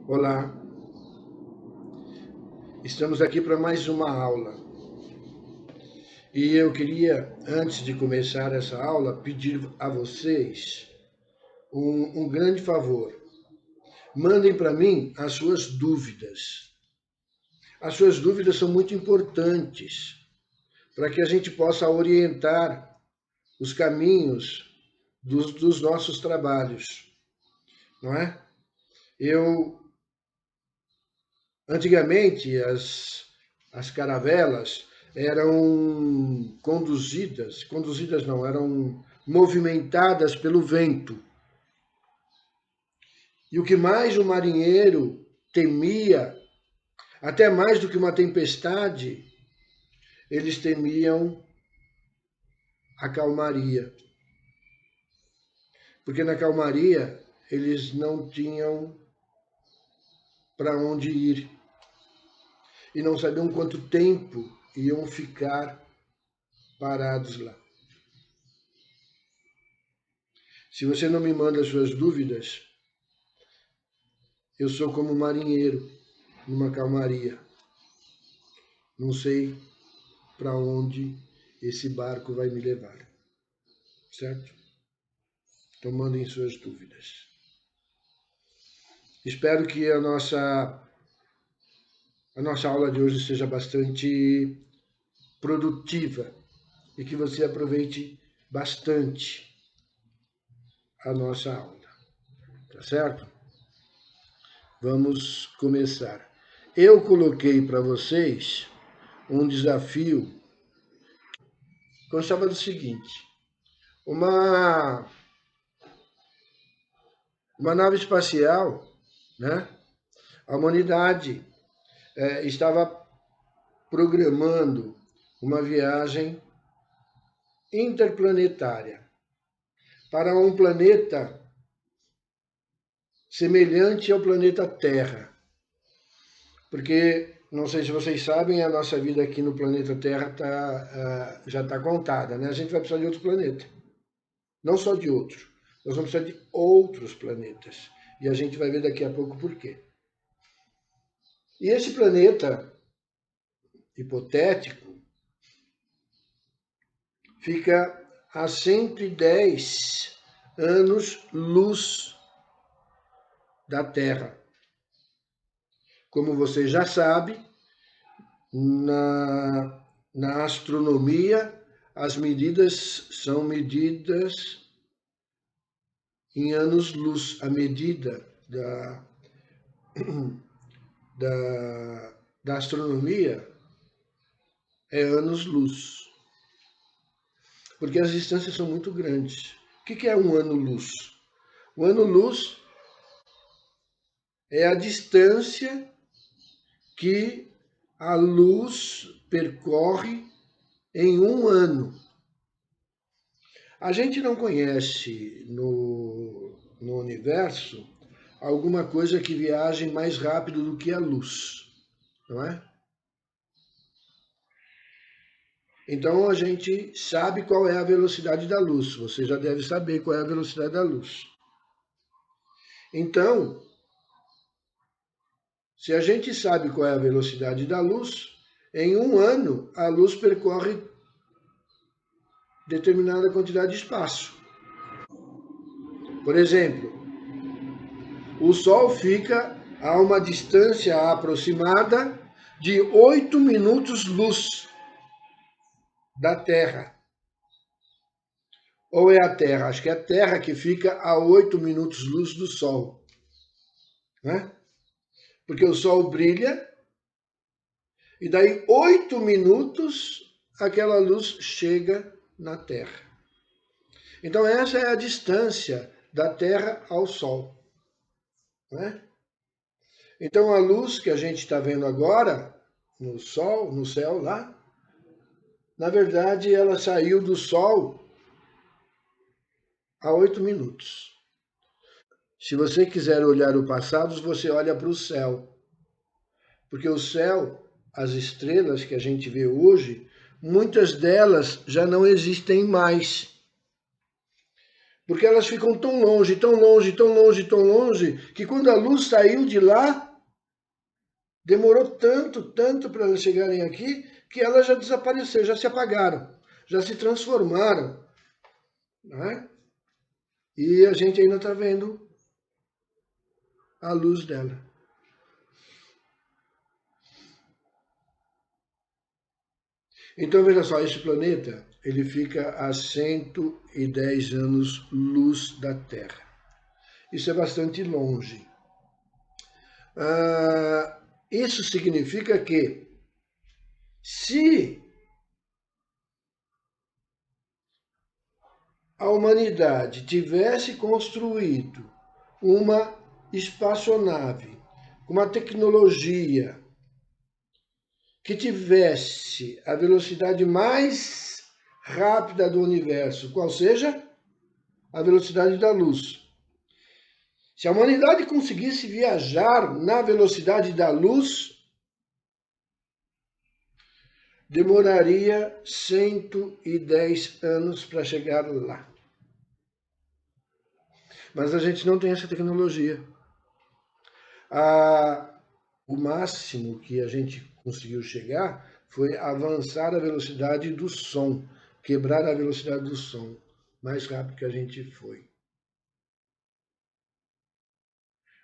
Olá, estamos aqui para mais uma aula. E eu queria, antes de começar essa aula, pedir a vocês um grande favor. Mandem para mim as suas dúvidas. As suas dúvidas são muito importantes para que a gente possa orientar os caminhos dos nossos trabalhos, não é? Antigamente, as caravelas eram conduzidas não, eram movimentadas pelo vento. E o que mais o marinheiro temia, até mais do que uma tempestade, eles temiam a calmaria. Porque na calmaria eles não tinham para onde ir e não sabiam quanto tempo iam ficar parados lá. Se você não me manda as suas dúvidas, eu sou como um marinheiro numa calmaria. Não sei para onde esse barco vai me levar, certo? Então mandem suas dúvidas. Espero que a nossa aula de hoje seja bastante produtiva e que você aproveite bastante a nossa aula, tá certo? Vamos começar. Eu coloquei para vocês um desafio. Constava do seguinte: uma nave espacial, né? A humanidade estava programando uma viagem interplanetária para um planeta semelhante ao planeta Terra. Porque, não sei se vocês sabem, a nossa vida aqui no planeta Terra já está contada, né? A gente vai precisar de outro planeta. Não só de outro. Nós vamos precisar de outros planetas. E a gente vai ver daqui a pouco por quê. E esse planeta hipotético fica a 110 anos-luz da Terra. Como você já sabe, na astronomia, as medidas são medidas em anos-luz. A medida da astronomia é anos-luz. Porque as distâncias são muito grandes. O que é um ano-luz? O ano-luz é a distância que a luz percorre em um ano. A gente não conhece no universo alguma coisa que viaje mais rápido do que a luz, não é? Então a gente sabe qual é a velocidade da luz. Você já deve saber qual é a velocidade da luz. Então, se a gente sabe qual é a velocidade da luz, em um ano a luz percorre determinada quantidade de espaço. Por exemplo, o Sol fica a uma distância aproximada de 8 minutos-luz da Terra. Ou é a Terra? Acho que é a Terra que fica a 8 minutos-luz do Sol. Né? Porque o Sol brilha e daí 8 minutos aquela luz chega na Terra. Então essa é a distância da Terra ao Sol. Né? Então a luz que a gente está vendo agora no Sol, no céu lá, na verdade ela saiu do Sol há 8 minutos. Se você quiser olhar o passado, você olha para o céu. Porque o céu, as estrelas que a gente vê hoje, muitas delas já não existem mais. Porque elas ficam tão longe, tão longe, tão longe, tão longe, que quando a luz saiu de lá, demorou tanto para elas chegarem aqui, que elas já desapareceram, já se apagaram, já se transformaram. Né? E a gente ainda está vendo a luz dela. Então, veja só, esse planeta, ele fica a 110 anos-luz da Terra. Isso é bastante longe. Isso significa que, se a humanidade tivesse construído uma espaçonave, com uma tecnologia que tivesse a velocidade mais rápida do universo, qual seja a velocidade da luz. Se a humanidade conseguisse viajar na velocidade da luz, demoraria 110 anos para chegar lá. Mas a gente não tem essa tecnologia. O máximo que a gente conseguiu chegar foi avançar a velocidade do som, quebrar a velocidade do som, mais rápido que a gente foi.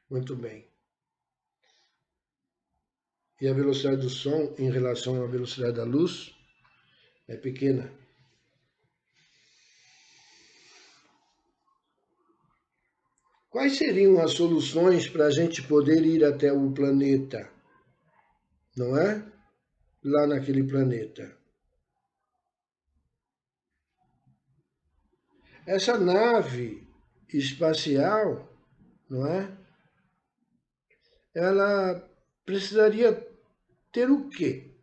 Muito bem. E a velocidade do som em relação à velocidade da luz é pequena. Quais seriam as soluções para a gente poder ir até o planeta? Não é? Lá naquele planeta. Essa nave espacial, não é? Ela precisaria ter o quê?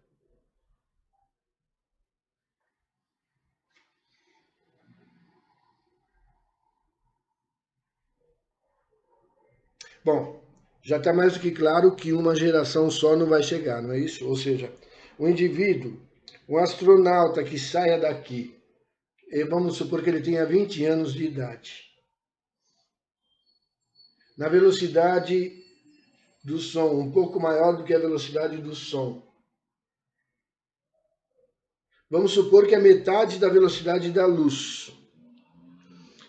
Bom, já está mais do que claro que uma geração só não vai chegar, não é isso? Ou seja, o indivíduo, um astronauta que saia daqui, e vamos supor que ele tenha 20 anos de idade, na velocidade do som, um pouco maior do que a velocidade do som. Vamos supor que é metade da velocidade da luz.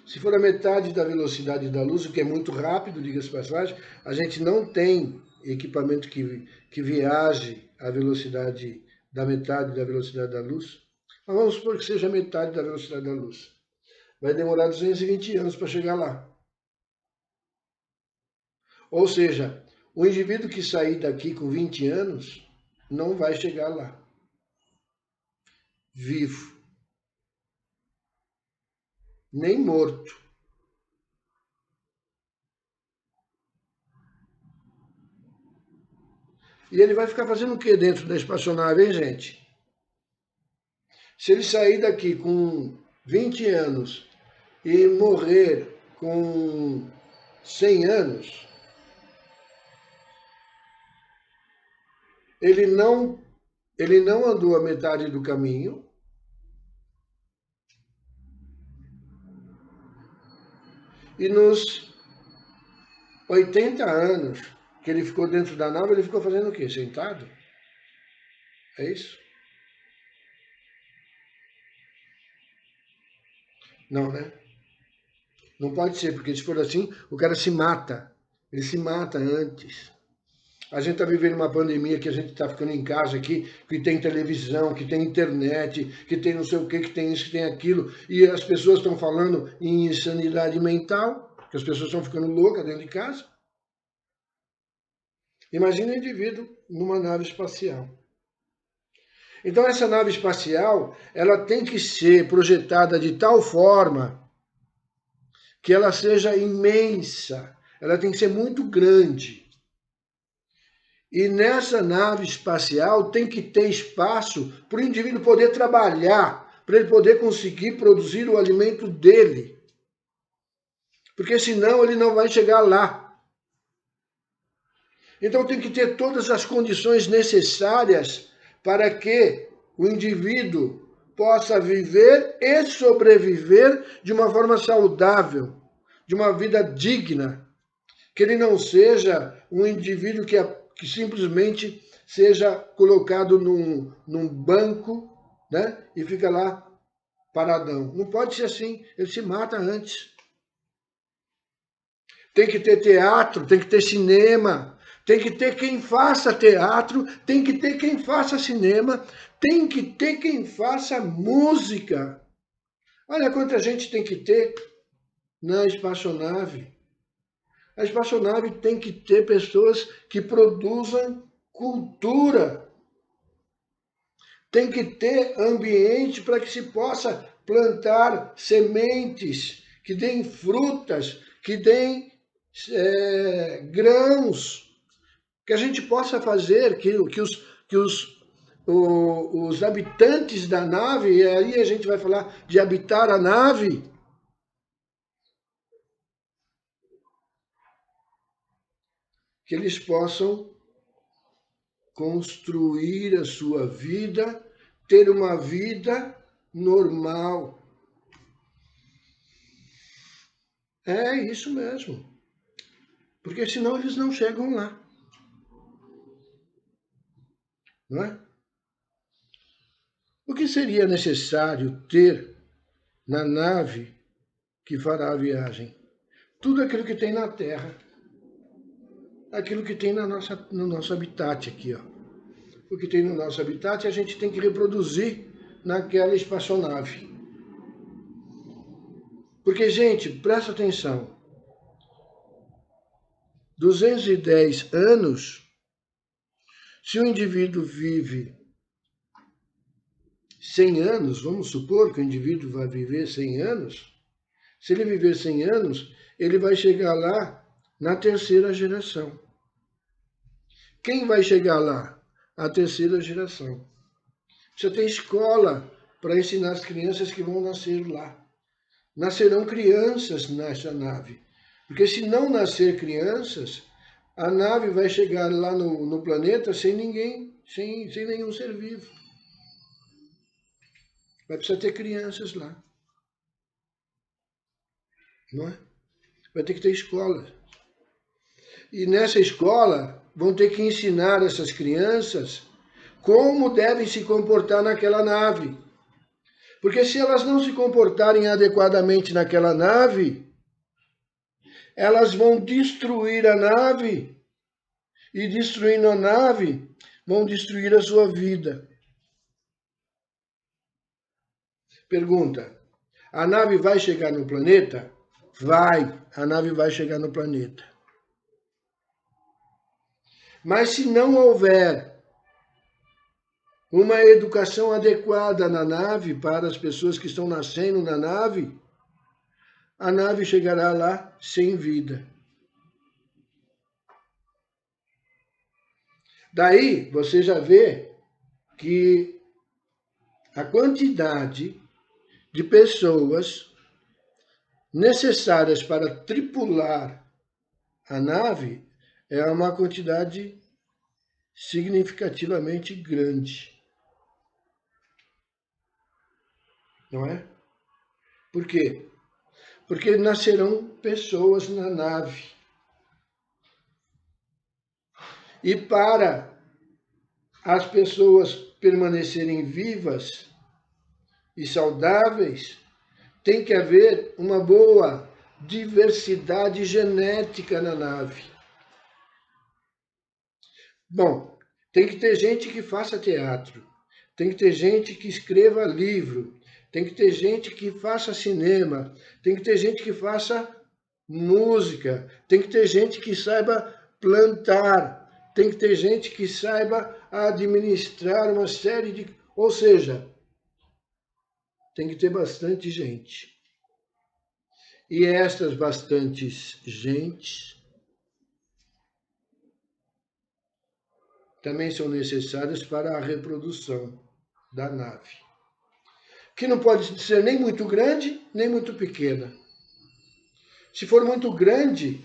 Se for a metade da velocidade da luz, o que é muito rápido, diga-se de passagem, a gente não tem equipamento que viaje à velocidade da metade da velocidade da luz. Mas vamos supor que seja metade da velocidade da luz. Vai demorar 220 anos para chegar lá. Ou seja, o indivíduo que sair daqui com 20 anos não vai chegar lá. Vivo. Nem morto. E ele vai ficar fazendo o que dentro da espaçonave, hein, gente? Se ele sair daqui com 20 anos e morrer com 100 anos, ele não andou a metade do caminho, e nos 80 anos que ele ficou dentro da nave, ele ficou fazendo o quê? Sentado? É isso? Não, né? Não pode ser, porque se for assim, o cara se mata. Ele se mata antes. A gente está vivendo uma pandemia que a gente está ficando em casa aqui, que tem televisão, que tem internet, que tem não sei o que tem isso, que tem aquilo, e as pessoas estão falando em insanidade mental, que as pessoas estão ficando loucas dentro de casa. Imagina um indivíduo numa nave espacial. Então essa nave espacial, ela tem que ser projetada de tal forma que ela seja imensa, ela tem que ser muito grande. E nessa nave espacial tem que ter espaço para o indivíduo poder trabalhar, para ele poder conseguir produzir o alimento dele. Porque senão ele não vai chegar lá. Então tem que ter todas as condições necessárias para que o indivíduo possa viver e sobreviver de uma forma saudável, de uma vida digna, que ele não seja um indivíduo que simplesmente seja colocado num banco, né, e fica lá paradão. Não pode ser assim, ele se mata antes. Tem que ter teatro, tem que ter cinema, tem que ter quem faça teatro, tem que ter quem faça cinema, tem que ter quem faça música. Olha quanta gente tem que ter na espaçonave. A espaçonave tem que ter pessoas que produzam cultura. Tem que ter ambiente para que se possa plantar sementes, que deem frutas, que deem grãos, que a gente possa fazer, os habitantes da nave, e aí a gente vai falar de habitar a nave, que eles possam construir a sua vida, ter uma vida normal. É isso mesmo. Porque senão eles não chegam lá. Não é? O que seria necessário ter na nave que fará a viagem? Tudo aquilo que tem na Terra. Aquilo que tem no nosso habitat aqui, ó. O que tem no nosso habitat a gente tem que reproduzir naquela espaçonave. Porque, gente, presta atenção. 210 anos, se o indivíduo vive 100 anos, vamos supor que o indivíduo vai viver 100 anos, se ele viver 100 anos, ele vai chegar lá na terceira geração. Quem vai chegar lá? A terceira geração. Você tem escola para ensinar as crianças que vão nascer lá. Nascerão crianças nessa nave. Porque se não nascer crianças, a nave vai chegar lá no planeta sem ninguém, sem nenhum ser vivo. Vai precisar ter crianças lá. Não é? Vai ter que ter escola. E nessa escola vão ter que ensinar essas crianças como devem se comportar naquela nave. Porque se elas não se comportarem adequadamente naquela nave, elas vão destruir a nave. E destruindo a nave, vão destruir a sua vida. Pergunta: a nave vai chegar no planeta? Vai, a nave vai chegar no planeta. Mas se não houver uma educação adequada na nave para as pessoas que estão nascendo na nave, a nave chegará lá sem vida. Daí você já vê que a quantidade de pessoas necessárias para tripular a nave é uma quantidade significativamente grande. Não é? Por quê? Porque nascerão pessoas na nave. E para as pessoas permanecerem vivas e saudáveis, tem que haver uma boa diversidade genética na nave. Bom, tem que ter gente que faça teatro, tem que ter gente que escreva livro, tem que ter gente que faça cinema, tem que ter gente que faça música, tem que ter gente que saiba plantar, tem que ter gente que saiba administrar uma série de... Ou seja, tem que ter bastante gente. E estas bastantes gentes também são necessárias para a reprodução da nave, que não pode ser nem muito grande, nem muito pequena. Se for muito grande,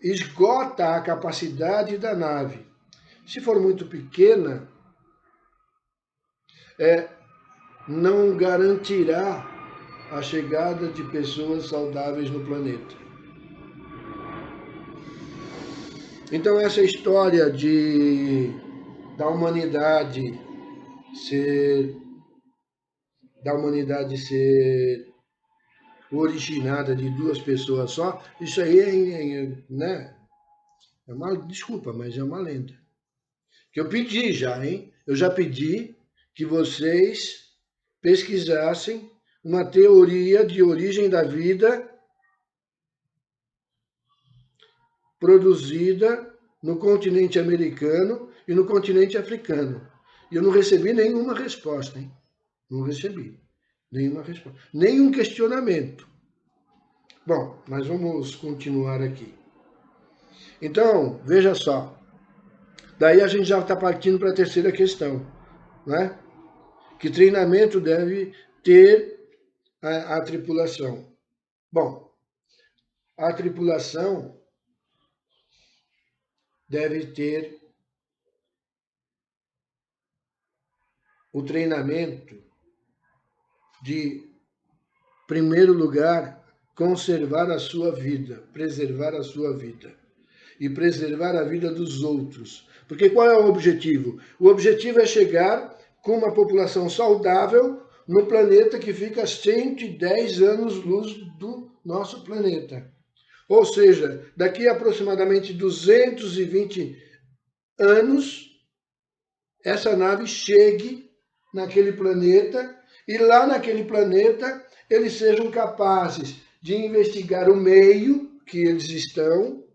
esgota a capacidade da nave. Se for muito pequena, não garantirá a chegada de pessoas saudáveis no planeta. Então essa história da humanidade ser originada de duas pessoas só, isso aí né? É uma desculpa, mas é uma lenda. Que eu pedi já, hein? Eu já pedi que vocês pesquisassem uma teoria de origem da vida produzida no continente americano e no continente africano. E eu não recebi nenhuma resposta, hein? Não recebi nenhuma resposta, nenhum questionamento. Bom, mas vamos continuar aqui. Então, veja só. Daí a gente já está partindo para a terceira questão, né? Que treinamento deve ter a tripulação? Bom, a tripulação deve ter o treinamento de, primeiro lugar, conservar a sua vida, preservar a sua vida e preservar a vida dos outros. Porque qual é o objetivo? O objetivo é chegar com uma população saudável no planeta que fica a 110 anos-luz do nosso planeta. Ou seja, daqui a aproximadamente 220 anos, essa nave chegue naquele planeta e lá naquele planeta eles sejam capazes de investigar o meio que eles estão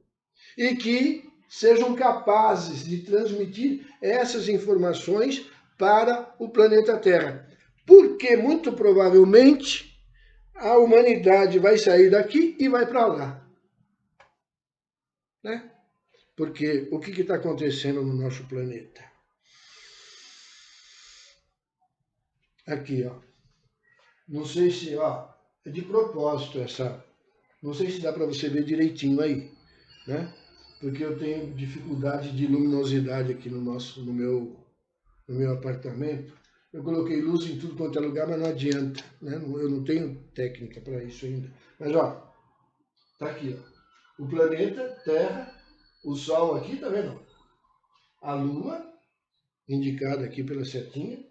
e que sejam capazes de transmitir essas informações para o planeta Terra. Porque, muito provavelmente, a humanidade vai sair daqui e vai para lá. Né? Porque o que está acontecendo no nosso planeta? Aqui, ó. Não sei se, ó, é de propósito essa. Não sei se dá para você ver direitinho aí, né? Porque eu tenho dificuldade de luminosidade aqui no meu apartamento. Eu coloquei luz em tudo quanto é lugar, mas não adianta, né? Eu não tenho técnica para isso ainda. Mas, ó, tá aqui, ó. O planeta, Terra, o Sol aqui, tá vendo? A Lua, indicada aqui pela setinha,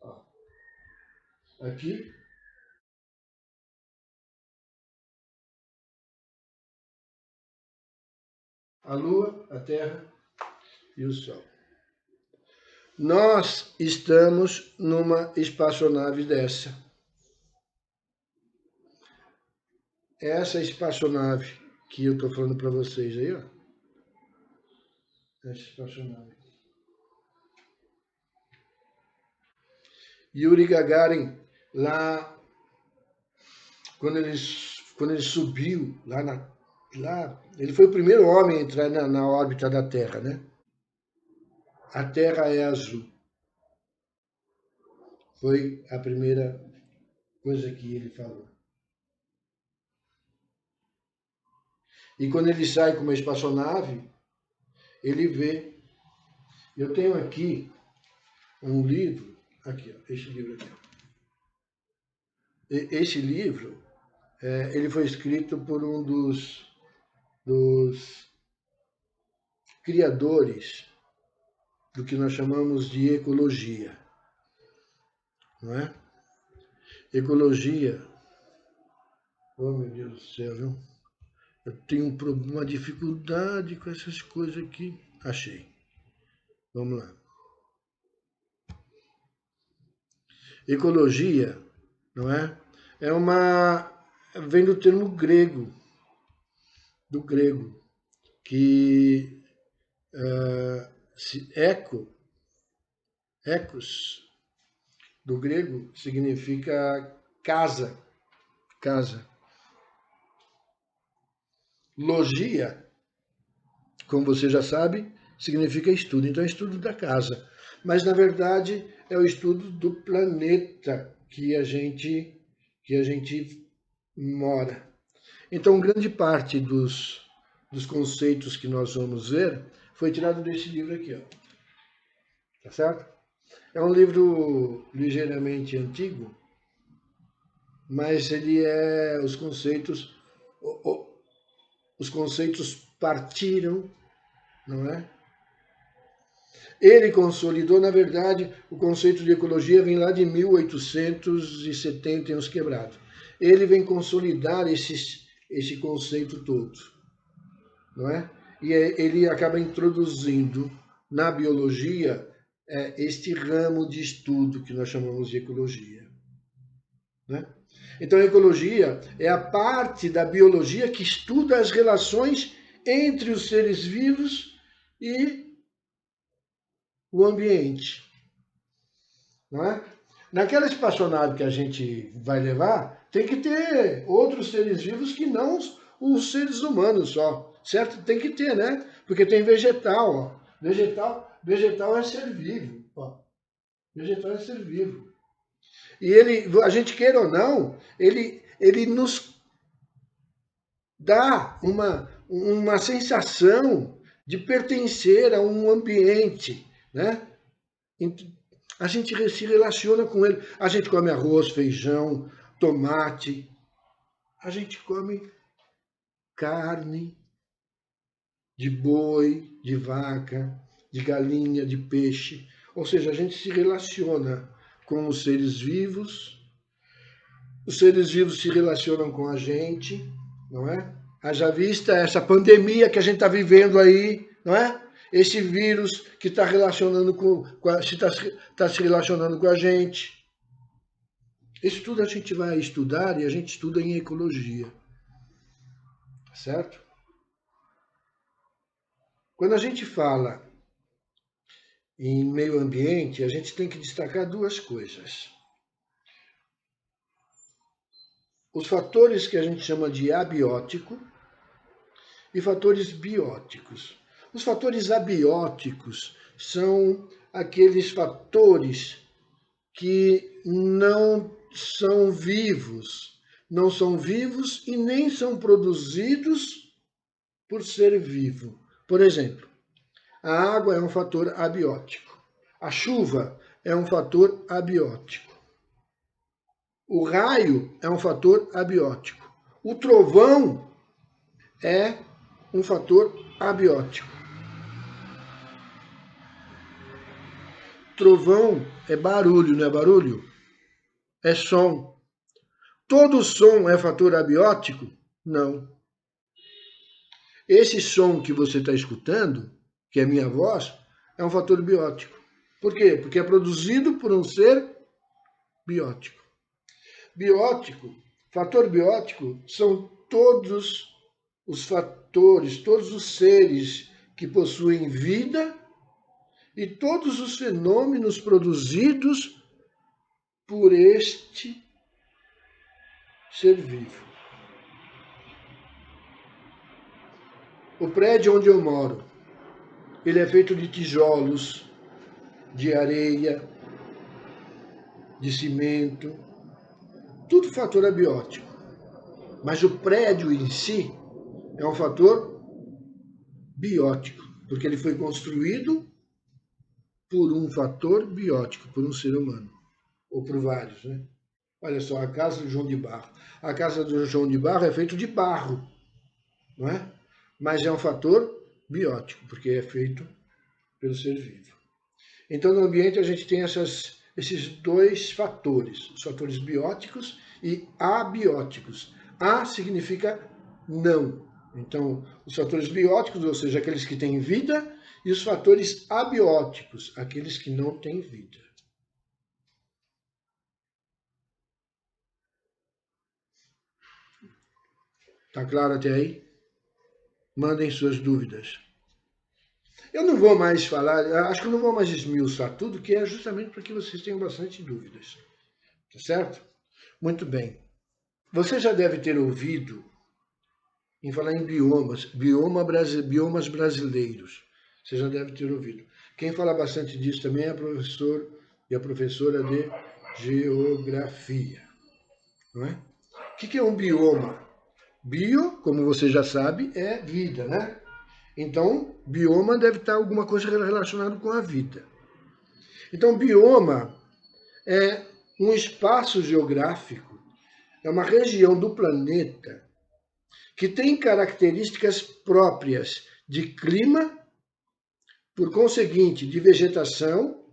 ó. Aqui. A Lua, a Terra e o Sol. Nós estamos numa espaçonave dessa. Essa espaçonave que eu estou falando para vocês aí, ó. Essa espaçonave. Yuri Gagarin, lá, quando ele subiu, ele foi o primeiro homem a entrar na órbita da Terra, né? A Terra é azul. Foi a primeira coisa que ele falou. E quando ele sai com uma espaçonave, ele vê. Eu tenho aqui um livro, aqui, ó, esse livro aqui. Esse livro, ele foi escrito por um dos criadores do que nós chamamos de ecologia, não é? Ecologia, oh meu Deus do céu, viu? Eu tenho uma dificuldade com essas coisas aqui. Achei. Vamos lá. Ecologia, não é? Vem do termo grego, que ecos, do grego, significa casa, casa. Logia, como você já sabe, significa estudo. Então, é estudo da casa. Mas, na verdade, é o estudo do planeta que a gente mora. Então, grande parte dos conceitos que nós vamos ver foi tirado desse livro aqui, ó. Tá certo? É um livro ligeiramente antigo, mas ele é os conceitos partiram, não é? Ele consolidou, na verdade, o conceito de ecologia vem lá de 1870 e uns quebrados. Ele vem consolidar esse conceito todo, não é? E ele acaba introduzindo na biologia este ramo de estudo que nós chamamos de ecologia, né? Então, a ecologia é a parte da biologia que estuda as relações entre os seres vivos e o ambiente, não é? Naquela espaçonave que a gente vai levar, tem que ter outros seres vivos que não os seres humanos só, certo? Tem que ter, né? Porque tem vegetal, ó. Vegetal é ser vivo, ó. Vegetal é ser vivo. E ele, a gente queira ou não, ele nos dá uma sensação de pertencer a um ambiente, né? A gente se relaciona com ele. A gente come arroz, feijão, tomate. A gente come carne de boi, de vaca, de galinha, de peixe. Ou seja, a gente se relaciona com os seres vivos se relacionam com a gente, não é? Haja vista essa pandemia que a gente está vivendo aí, não é? Esse vírus que está relacionando tá se relacionando com a gente. Isso tudo a gente vai estudar e a gente estuda em ecologia, certo? Quando a gente fala em meio ambiente, a gente tem que destacar duas coisas. Os fatores que a gente chama de abiótico e fatores bióticos. Os fatores abióticos são aqueles fatores que não são vivos e nem são produzidos por ser vivo. Por exemplo, a água é um fator abiótico. A chuva é um fator abiótico. O raio é um fator abiótico. O trovão é um fator abiótico. Trovão é barulho, não é barulho? É som. Todo som é fator abiótico? Não. Esse som que você está escutando, que é minha voz, é um fator biótico. Por quê? Porque é produzido por um ser biótico. Fator biótico são todos os fatores, todos os seres que possuem vida e todos os fenômenos produzidos por este ser vivo. O prédio onde eu moro, ele é feito de tijolos, de areia, de cimento, tudo fator abiótico. Mas o prédio em si é um fator biótico, porque ele foi construído por um fator biótico, por um ser humano, ou por vários, né? Olha só, a casa do João de Barro. A casa do João de Barro é feita de barro, não é? Mas é um fator biótico, porque é feito pelo ser vivo. Então, no ambiente, a gente tem esses dois fatores, os fatores bióticos e abióticos. A significa não. Então, os fatores bióticos, ou seja, aqueles que têm vida, e os fatores abióticos, aqueles que não têm vida. Tá claro até aí? Mandem suas dúvidas. Eu não vou mais falar, acho que eu não vou mais esmiuçar tudo, que é justamente para que vocês tenham bastante dúvidas. Tá certo? Muito bem. Você já deve ter ouvido em falar em biomas brasileiros. Você já deve ter ouvido. Quem fala bastante disso também é o professor e a professora de geografia. Não é? O que é um bioma? Bio, como você já sabe, é vida, né? Então, bioma deve estar alguma coisa relacionada com a vida. Então, bioma é um espaço geográfico, é uma região do planeta que tem características próprias de clima, por conseguinte, de vegetação,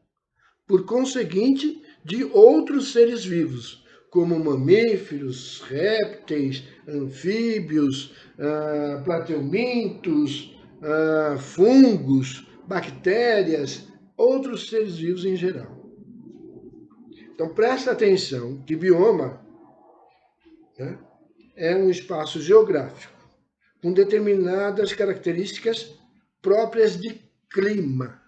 por conseguinte, de outros seres vivos, como mamíferos, répteis, anfíbios, plateumintos, fungos, bactérias, outros seres vivos em geral. Então presta atenção que bioma, né, é um espaço geográfico com determinadas características próprias de clima.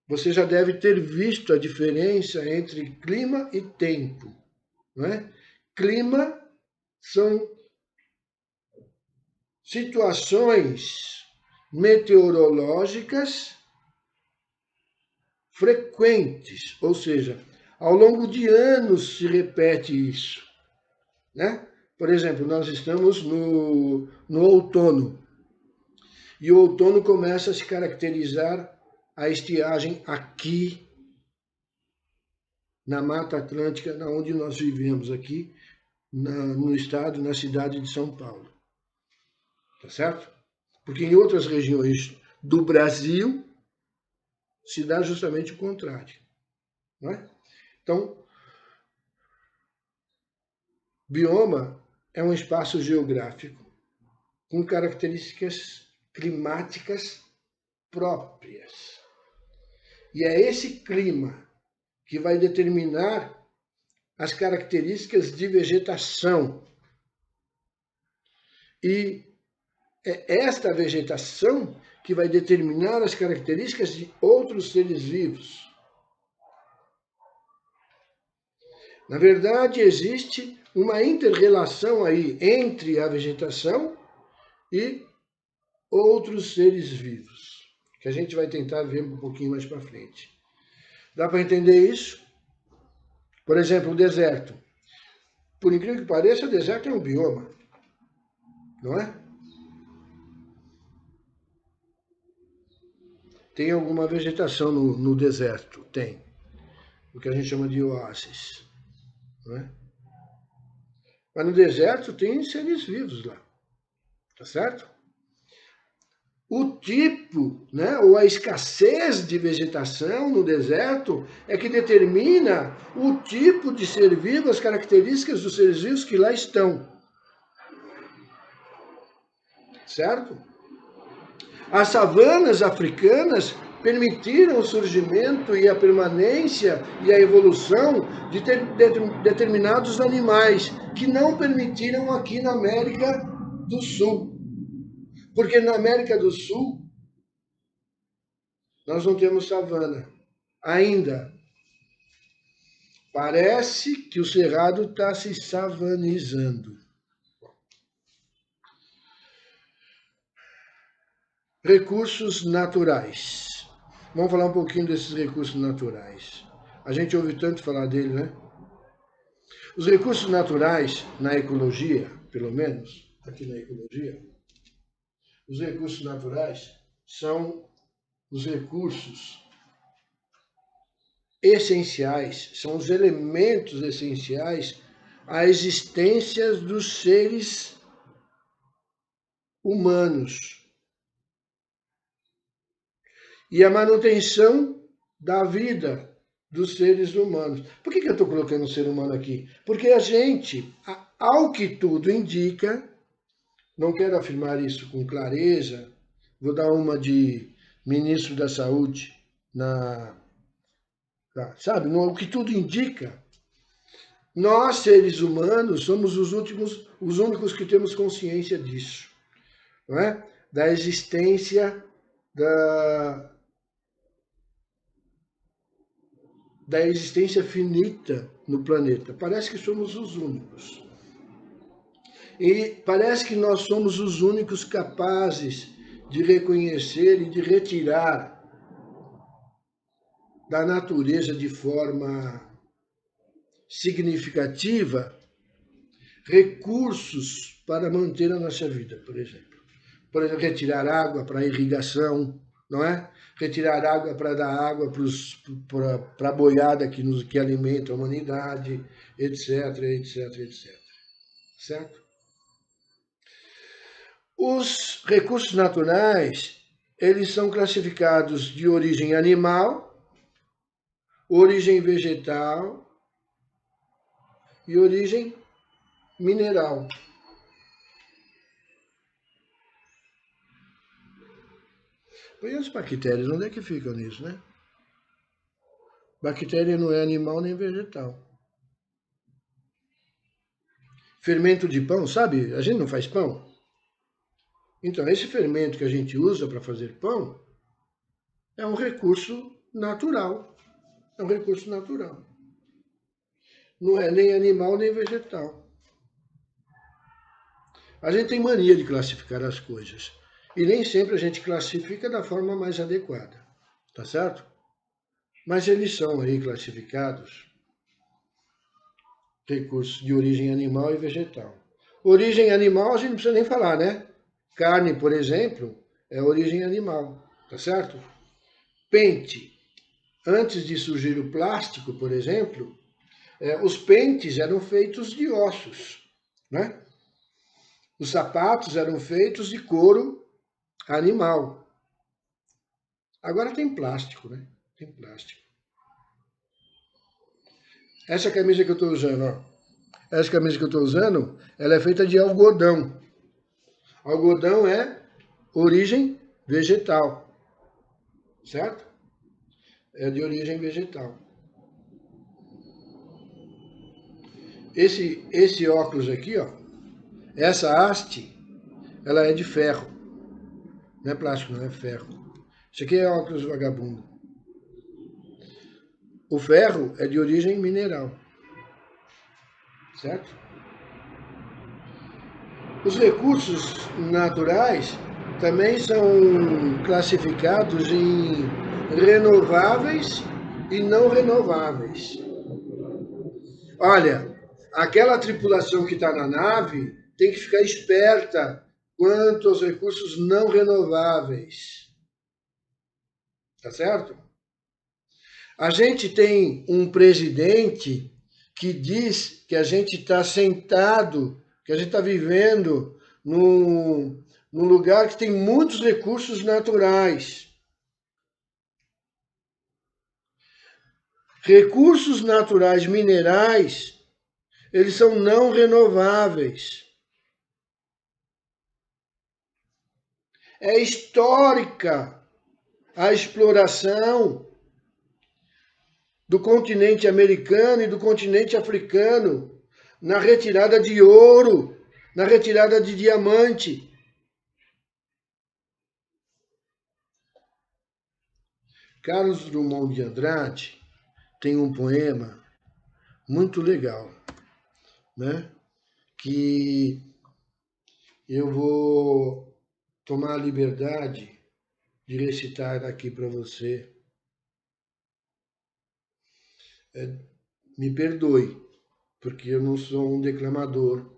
Você já deve ter visto a diferença entre clima e tempo, não é? Clima são situações meteorológicas frequentes, ou seja, ao longo de anos se repete isso, né? Por exemplo, nós estamos no outono, e o outono começa a se caracterizar a estiagem aqui na Mata Atlântica, onde nós vivemos aqui, no estado, na cidade de São Paulo. Tá certo? Porque em outras regiões do Brasil se dá justamente o contrário. Não é? Então, bioma é um espaço geográfico com características climáticas próprias. E é esse clima que vai determinar as características de vegetação. E é esta vegetação que vai determinar as características de outros seres vivos. Na verdade, existe uma inter-relação aí entre a vegetação e outros seres vivos, que a gente vai tentar ver um pouquinho mais para frente. Dá para entender isso? Por exemplo, o deserto. Por incrível que pareça, o deserto é um bioma, não é? Tem alguma vegetação no deserto? Tem. O que a gente chama de oásis, não é? Mas no deserto tem seres vivos lá, tá certo? O tipo, né, ou a escassez de vegetação no deserto é que determina o tipo de ser vivo, as características dos seres vivos que lá estão. Certo? As savanas africanas permitiram o surgimento e a permanência e a evolução de determinados animais que não permitiram aqui na América do Sul. Porque na América do Sul nós não temos savana ainda. Parece que o cerrado está se savanizando. Recursos naturais. Vamos falar um pouquinho desses recursos naturais. A gente ouve tanto falar dele, né? Os recursos naturais, na ecologia, pelo menos, aqui na ecologia, os recursos naturais são os recursos essenciais, são os elementos essenciais à existência dos seres humanos e a manutenção da vida dos seres humanos. Por que eu estou colocando o ser humano aqui? Porque a gente, ao que tudo indica, não quero afirmar isso com clareza, vou dar uma de ministro da Saúde, sabe, o que tudo indica, nós, seres humanos, somos os únicos que temos consciência disso, não é? Da existência da existência finita no planeta. Parece que somos os únicos. E parece que nós somos os únicos capazes de reconhecer e de retirar da natureza de forma significativa recursos para manter a nossa vida, por exemplo. Por exemplo, retirar água para irrigação, não é? Retirar água para dar água para a boiada que alimenta a humanidade, etc, etc, etc. Certo? Os recursos naturais, eles são classificados de origem animal, origem vegetal e origem mineral. E as bactérias, onde é que ficam nisso, né? Bactéria não é animal nem vegetal. Fermento de pão, sabe? A gente não faz pão. Então, esse fermento que a gente usa para fazer pão é um recurso natural. É um recurso natural. Não é nem animal nem vegetal. A gente tem mania de classificar as coisas. E nem sempre a gente classifica da forma mais adequada. Tá certo? Mas eles são aí classificados recursos de origem animal e vegetal. Origem animal a gente não precisa nem falar, né? Carne, por exemplo, é origem animal, tá certo? Pente. Antes de surgir o plástico, por exemplo, os pentes eram feitos de ossos, né? Os sapatos eram feitos de couro animal. Agora tem plástico, né? Tem plástico. Essa camisa que eu estou usando, ó. Essa camisa que eu estou usando, ela é feita de algodão. Algodão é origem vegetal, certo? É de origem vegetal. Esse óculos aqui, ó, essa haste, ela é de ferro. Não é plástico, não é ferro. Isso aqui é óculos vagabundo. O ferro é de origem mineral, certo? Os recursos naturais também são classificados em renováveis e não renováveis. Olha, aquela tripulação que está na nave tem que ficar esperta quanto aos recursos não renováveis. Tá certo? A gente tem um presidente que diz que a gente está sentado, que a gente está vivendo num lugar que tem muitos recursos naturais. Recursos naturais minerais, eles são não renováveis. É histórica a exploração do continente americano e do continente africano na retirada de ouro, na retirada de diamante. Carlos Drummond de Andrade tem um poema muito legal, né? Que eu vou tomar a liberdade de recitar aqui para você. Me perdoe, porque eu não sou um declamador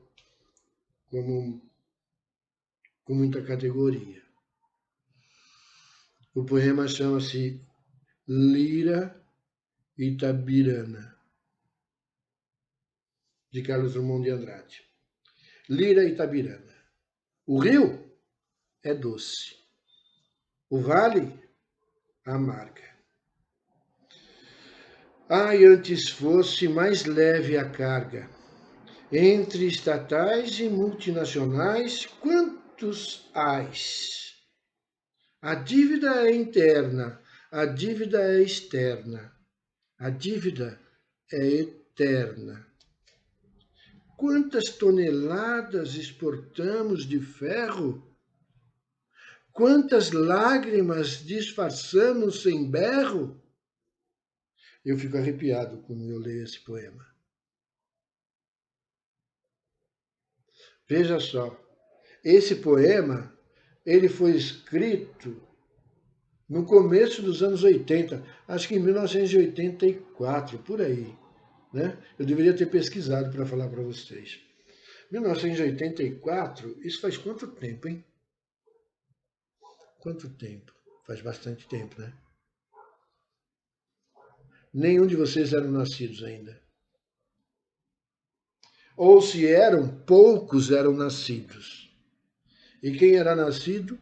com muita categoria. O poema chama-se Lira Itabirana, de Carlos Drummond de Andrade. Lira Itabirana. O rio é doce, o vale amarga. Ai, antes fosse mais leve a carga. Entre estatais e multinacionais, quantos ais? A dívida é interna, a dívida é externa, a dívida é eterna. Quantas toneladas exportamos de ferro? Quantas lágrimas disfarçamos sem berro? Eu fico arrepiado quando eu leio esse poema. Veja só, esse poema, ele foi escrito no começo dos anos 80, acho que em 1984, por aí, né? Eu deveria ter pesquisado para falar para vocês. 1984, isso faz quanto tempo, hein? Quanto tempo? Faz bastante tempo, né? Nenhum de vocês eram nascidos ainda. Ou se eram, poucos eram nascidos. E quem era nascido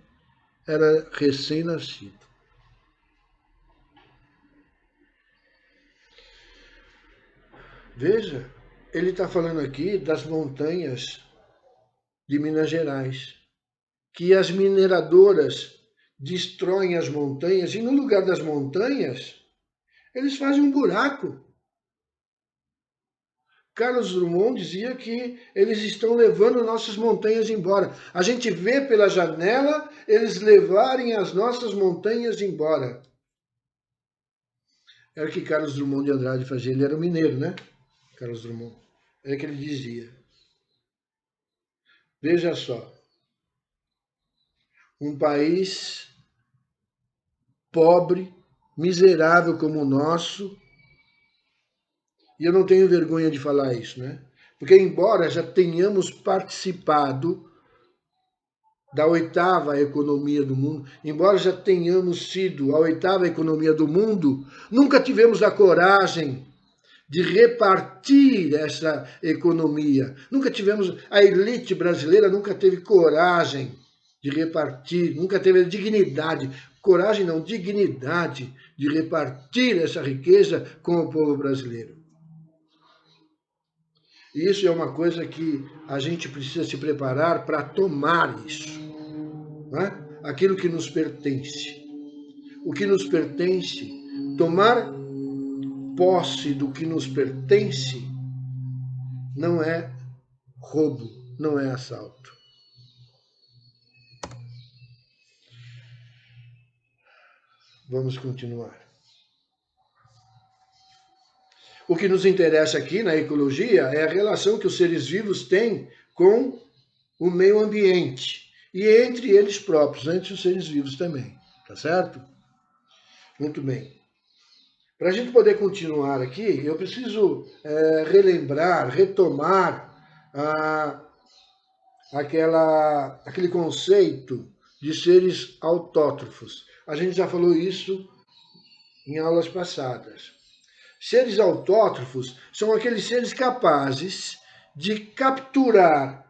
era recém-nascido. Veja, ele está falando aqui das montanhas de Minas Gerais, que as mineradoras destroem as montanhas e no lugar das montanhas eles fazem um buraco. Carlos Drummond dizia que eles estão levando nossas montanhas embora. A gente vê pela janela eles levarem as nossas montanhas embora. Era o que Carlos Drummond de Andrade fazia. Ele era um mineiro, né? Carlos Drummond. É o que ele dizia. Veja só. Um país pobre, miserável como o nosso, e eu não tenho vergonha de falar isso, né? Porque embora já tenhamos participado da oitava economia do mundo, embora já tenhamos sido a oitava economia do mundo, nunca tivemos a coragem de repartir essa economia. Nunca tivemos, a elite brasileira nunca teve coragem de repartir, nunca teve a dignidade, coragem não, dignidade de repartir essa riqueza com o povo brasileiro. E isso é uma coisa que a gente precisa se preparar para tomar isso, né? Aquilo que nos pertence. O que nos pertence, tomar posse do que nos pertence, não é roubo, não é assalto. Vamos continuar. O que nos interessa aqui na ecologia é a relação que os seres vivos têm com o meio ambiente e entre eles próprios, entre os seres vivos também, tá certo? Muito bem. Para a gente poder continuar aqui, eu preciso relembrar, retomar aquele conceito de seres autótrofos. A gente já falou isso em aulas passadas. Seres autótrofos são aqueles seres capazes de capturar,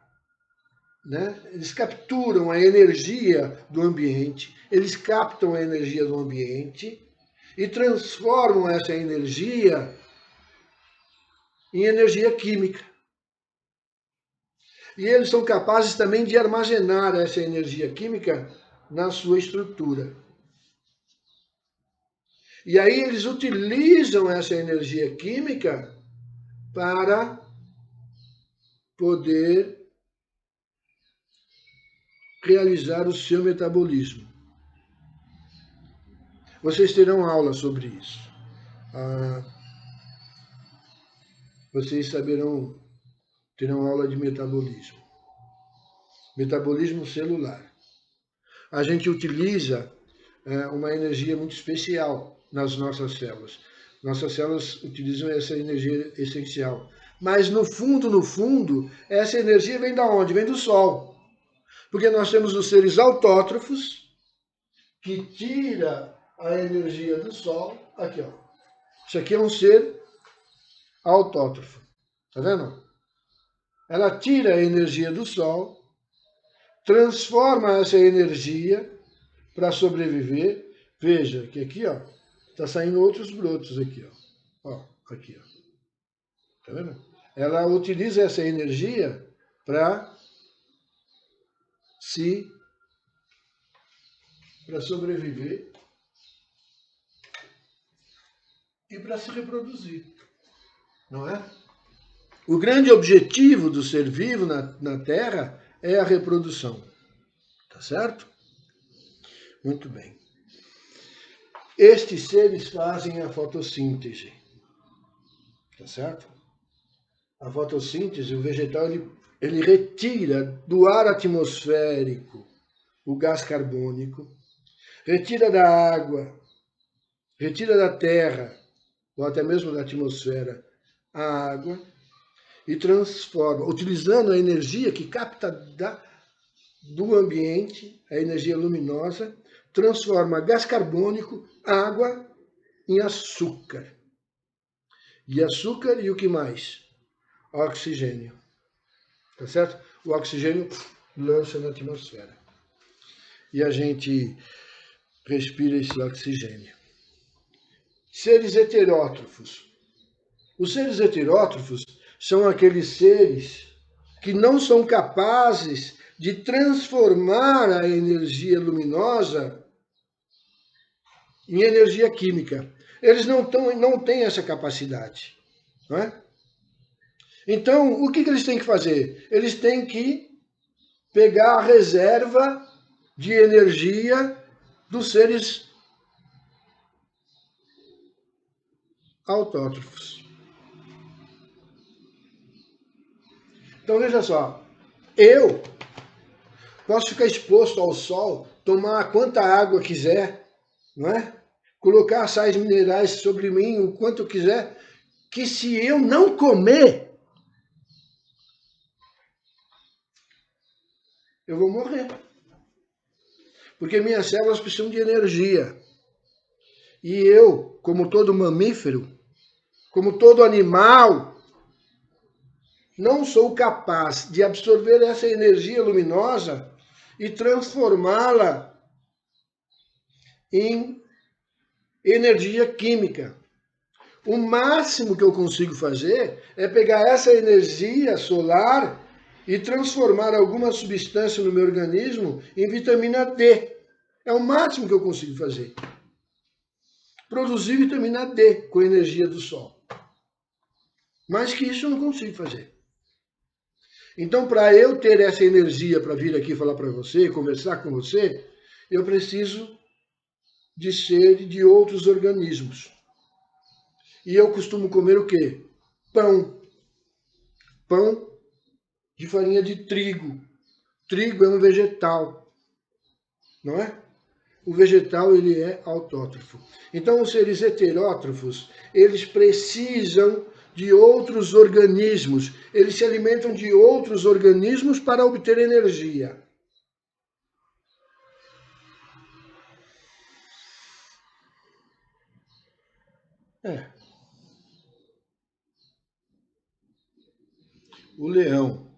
né? Eles capturam a energia do ambiente, eles captam a energia do ambiente e transformam essa energia em energia química. E eles são capazes também de armazenar essa energia química na sua estrutura. E aí eles utilizam essa energia química para poder realizar o seu metabolismo. Vocês terão aula sobre isso. Vocês terão aula de metabolismo. Metabolismo celular. A gente utiliza uma energia muito especial nas nossas células. Nossas células utilizam essa energia essencial. Mas no fundo, essa energia vem da onde? Vem do Sol. Porque nós temos os seres autótrofos, que tira a energia do Sol. Aqui, ó. Isso aqui é um ser autótrofo. Tá vendo? Ela tira a energia do Sol, transforma essa energia para sobreviver. Veja que aqui, ó, está saindo outros brotos aqui, ó. Ó, aqui, ó. Tá vendo? Ela utiliza essa energia para sobreviver e para se reproduzir, não é? O grande objetivo do ser vivo na Terra é a reprodução, tá certo? Muito bem. Estes seres fazem a fotossíntese, tá certo? A fotossíntese, o vegetal, ele retira do ar atmosférico o gás carbônico, retira da água, retira da terra, ou até mesmo da atmosfera, a água, e transforma, utilizando a energia que capta do ambiente, a energia luminosa, transforma gás carbônico, água, em açúcar. E açúcar e o que mais? Oxigênio. Tá certo? O oxigênio lança na atmosfera. E a gente respira esse oxigênio. Seres heterótrofos. Os seres heterótrofos são aqueles seres que não são capazes de transformar a energia luminosa em energia química. Eles não têm essa capacidade. Não é? Então, o que eles têm que fazer? Eles têm que pegar a reserva de energia dos seres autótrofos. Então, veja só, eu posso ficar exposto ao sol, tomar quanta água quiser, não é? Colocar sais minerais sobre mim o quanto eu quiser, que se eu não comer, eu vou morrer. Porque minhas células precisam de energia. E eu, como todo mamífero, como todo animal, não sou capaz de absorver essa energia luminosa e transformá-la em energia química. O máximo que eu consigo fazer é pegar essa energia solar e transformar alguma substância no meu organismo em vitamina D. É o máximo que eu consigo fazer. Produzir vitamina D com a energia do sol. Mais que isso eu não consigo fazer. Então, para eu ter essa energia para vir aqui falar para você, conversar com você, eu preciso de ser de outros organismos. E eu costumo comer o quê? Pão. Pão de farinha de trigo. Trigo é um vegetal, não é? O vegetal, ele é autótrofo. Então, os seres heterótrofos, eles precisam de outros organismos. Eles se alimentam de outros organismos para obter energia. O leão,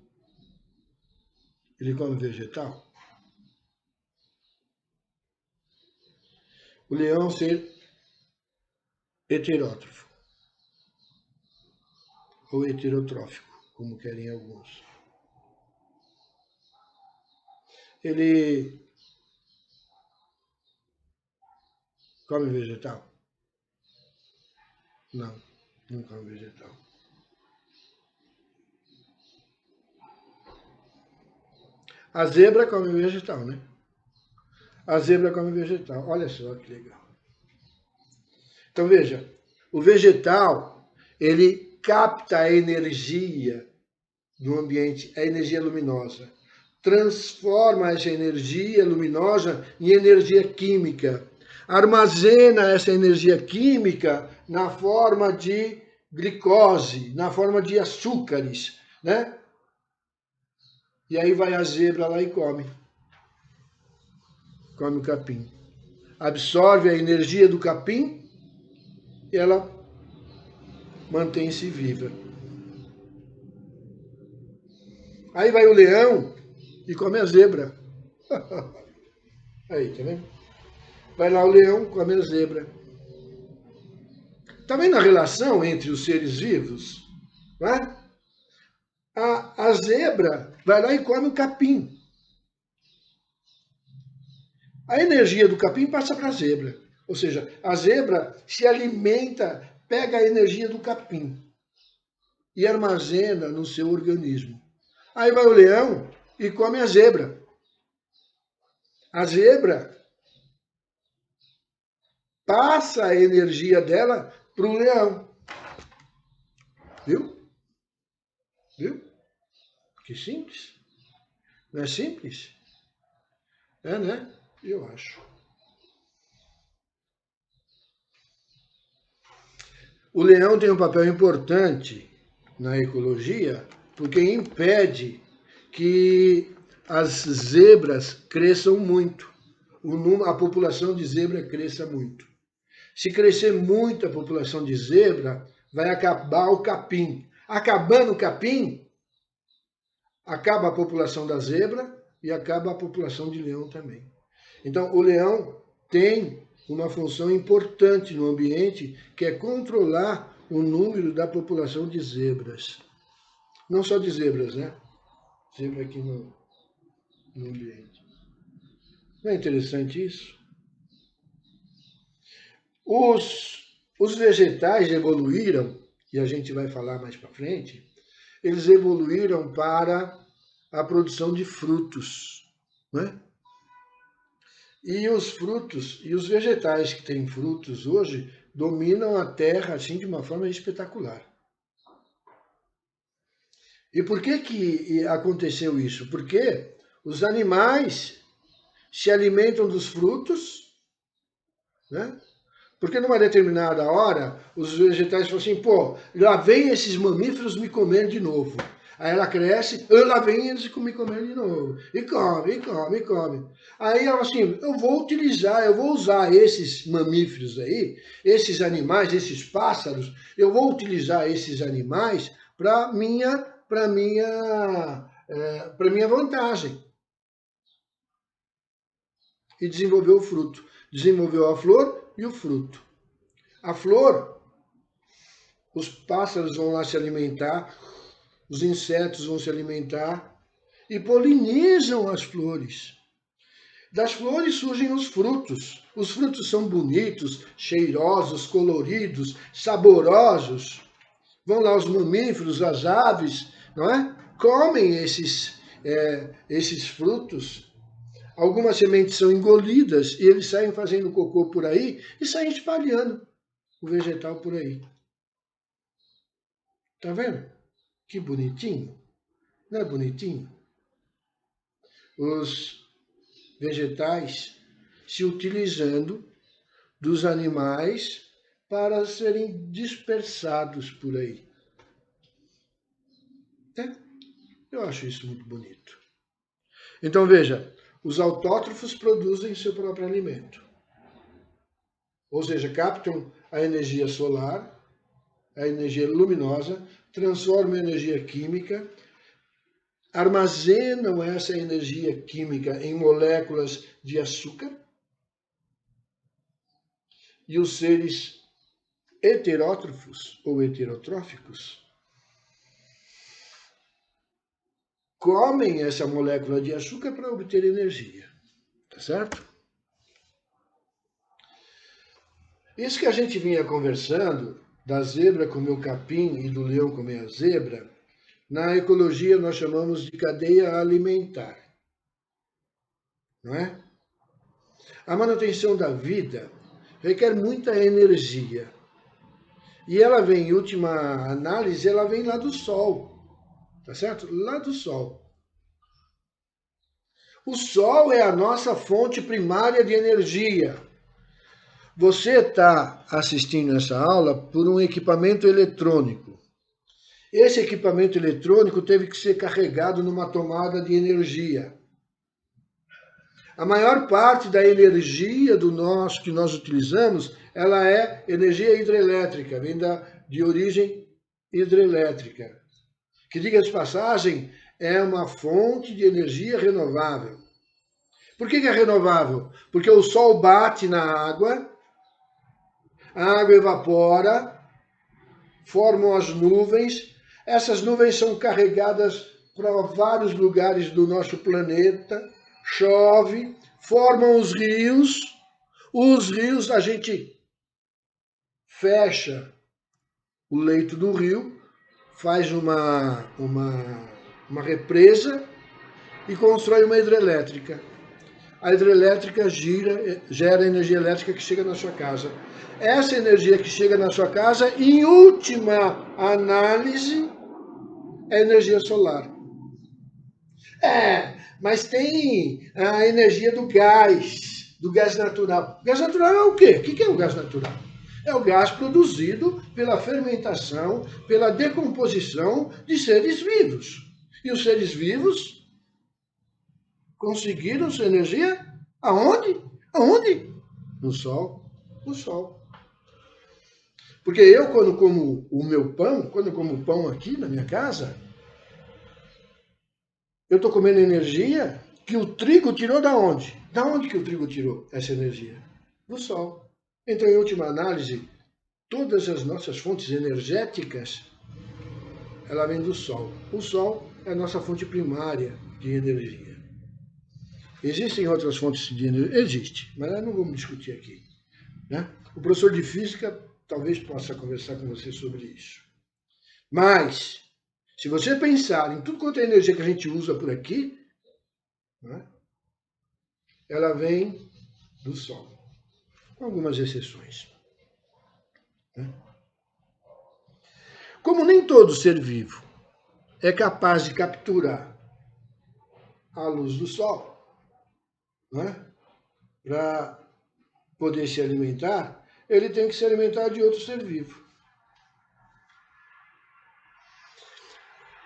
ele come vegetal? O leão é um ser heterótrofo. Ou heterotrófico, como querem alguns. Ele come vegetal? Não, não come vegetal. A zebra come vegetal, né? A zebra come vegetal. Olha só que legal. Então veja, o vegetal, ele capta a energia do ambiente, a energia luminosa. Transforma essa energia luminosa em energia química. Armazena essa energia química na forma de glicose, na forma de açúcares, né? E aí vai a zebra lá e come. Come o capim. Absorve a energia do capim e ela mantém-se viva. Aí vai o leão e come a zebra. Aí, tá vendo? Vai lá o leão, come a zebra. Tá vendo a relação entre os seres vivos? Não é? A zebra vai lá e come o capim. A energia do capim passa para a zebra. Ou seja, a zebra se alimenta, pega a energia do capim e armazena no seu organismo. Aí vai o leão e come a zebra. A zebra passa a energia dela para o leão. Viu? Viu? Que simples. Não é simples? É, né? Eu acho. O leão tem um papel importante na ecologia porque impede que as zebras cresçam muito, a população de zebra cresça muito. Se crescer muito a população de zebra, vai acabar o capim. Acabando o capim, acaba a população da zebra e acaba a população de leão também. Então, o leão tem uma função importante no ambiente, que é controlar o número da população de zebras. Não só de zebras, né? Zebra aqui no ambiente. Não é interessante isso? Os vegetais evoluíram, e a gente vai falar mais para frente, eles evoluíram para a produção de frutos, né? E os frutos, e os vegetais que têm frutos hoje, dominam a terra assim de uma forma espetacular. E por que aconteceu isso? Porque os animais se alimentam dos frutos, né? Porque numa determinada hora, os vegetais falam assim, pô, lá vem esses mamíferos me comer de novo. Aí ela cresce, lá vem eles me comer de novo. E come, e come, e come. Aí ela assim, eu vou usar esses mamíferos aí, esses animais, esses pássaros, eu vou utilizar esses animais para minha vantagem. E desenvolveu o fruto. Desenvolveu a flor e o fruto. A flor, os pássaros vão lá se alimentar, os insetos vão se alimentar e polinizam as flores. Das flores surgem os frutos. Os frutos são bonitos, cheirosos, coloridos, saborosos. Vão lá os mamíferos, as aves, não é? Comem esses frutos. Algumas sementes são engolidas e eles saem fazendo cocô por aí e saem espalhando o vegetal por aí. Tá vendo? Que bonitinho. Não é bonitinho? Os vegetais se utilizando dos animais para serem dispersados por aí. É? Eu acho isso muito bonito. Então veja, os autótrofos produzem seu próprio alimento. Ou seja, captam a energia solar, a energia luminosa, transformam em energia química, armazenam essa energia química em moléculas de açúcar, e os seres heterótrofos ou heterotróficos comem essa molécula de açúcar para obter energia, tá certo? Isso que a gente vinha conversando, da zebra comer o capim e do leão comer a zebra, na ecologia nós chamamos de cadeia alimentar, não é? A manutenção da vida requer muita energia. E ela vem, em última análise, ela vem lá do Sol, tá certo? Lá do Sol. O Sol é a nossa fonte primária de energia. Você está assistindo essa aula por um equipamento eletrônico. Esse equipamento eletrônico teve que ser carregado numa tomada de energia. A maior parte da energia que nós utilizamos, ela é energia hidrelétrica, vem de origem hidrelétrica. Que, diga de passagem, é uma fonte de energia renovável. Por que é renovável? Porque o sol bate na água, a água evapora, formam as nuvens, essas nuvens são carregadas para vários lugares do nosso planeta, chove, formam os rios a gente fecha o leito do rio, faz uma represa e constrói uma hidrelétrica. A hidrelétrica gera energia elétrica que chega na sua casa. Essa energia que chega na sua casa, em última análise, é energia solar. Mas tem a energia do gás natural. O gás natural é o quê? O que é o gás natural? É o gás produzido pela fermentação, pela decomposição de seres vivos. E os seres vivos conseguiram sua energia aonde? Aonde? No sol. No sol. Porque eu, quando como o meu pão, quando eu como pão aqui na minha casa, eu estou comendo energia que o trigo tirou da onde? Da onde que o trigo tirou essa energia? Do sol. Então, em última análise, todas as nossas fontes energéticas, ela vem do sol. O sol é a nossa fonte primária de energia. Existem outras fontes de energia? Existe, mas nós não vamos discutir aqui. Né? O professor de física talvez possa conversar com você sobre isso. Mas, se você pensar em tudo quanto é energia que a gente usa por aqui, né, ela vem do Sol, com algumas exceções. Né? Como nem todo ser vivo é capaz de capturar a luz do Sol, né, para poder se alimentar, ele tem que se alimentar de outro ser vivo.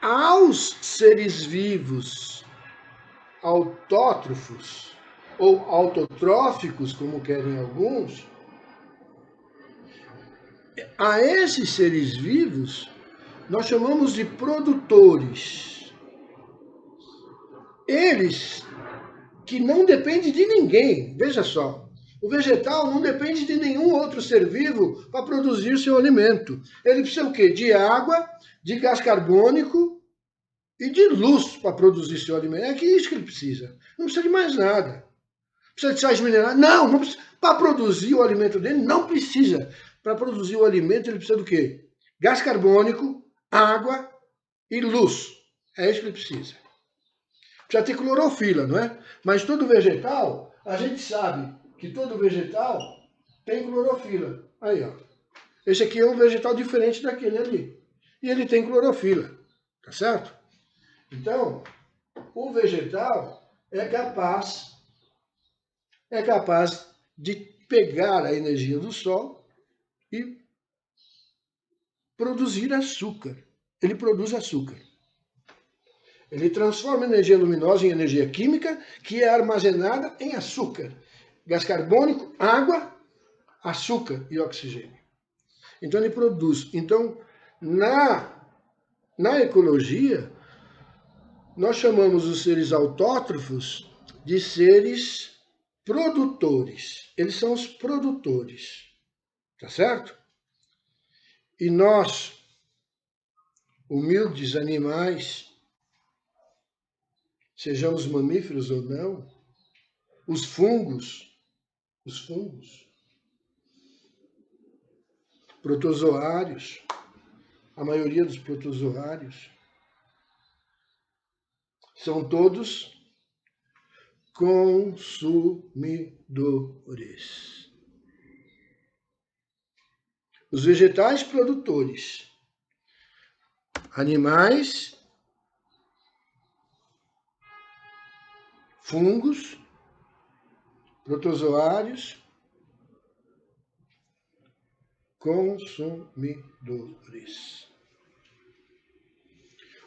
Aos seres vivos autótrofos ou autotróficos, como querem alguns, a esses seres vivos nós chamamos de produtores. Eles que não dependem de ninguém, veja só, o vegetal não depende de nenhum outro ser vivo para produzir seu alimento. Ele precisa o quê? De água, de gás carbônico e de luz para produzir seu alimento. É que isso que ele precisa. Não precisa de mais nada. Precisa de sais minerais? Não, não precisa. Para produzir o alimento dele, não precisa. Para produzir o alimento, ele precisa do quê? Gás carbônico, água e luz. É isso que ele precisa. Precisa ter clorofila, não é? Mas todo vegetal, a gente sabe que todo vegetal tem clorofila. Aí, ó. Esse aqui é um vegetal diferente daquele ali. E ele tem clorofila. Tá certo? Então, o vegetal é capaz de pegar a energia do sol e produzir açúcar. Ele produz açúcar. Ele transforma a energia luminosa em energia química, que é armazenada em açúcar. Gás carbônico, água, açúcar e oxigênio. Então ele produz. Então, na ecologia, nós chamamos os seres autótrofos de seres produtores. Eles são os produtores. Tá certo? E nós, humildes animais, sejamos mamíferos ou não, os fungos, protozoários, a maioria dos protozoários, são todos consumidores. Os vegetais produtores, animais, fungos, protozoários, consumidores.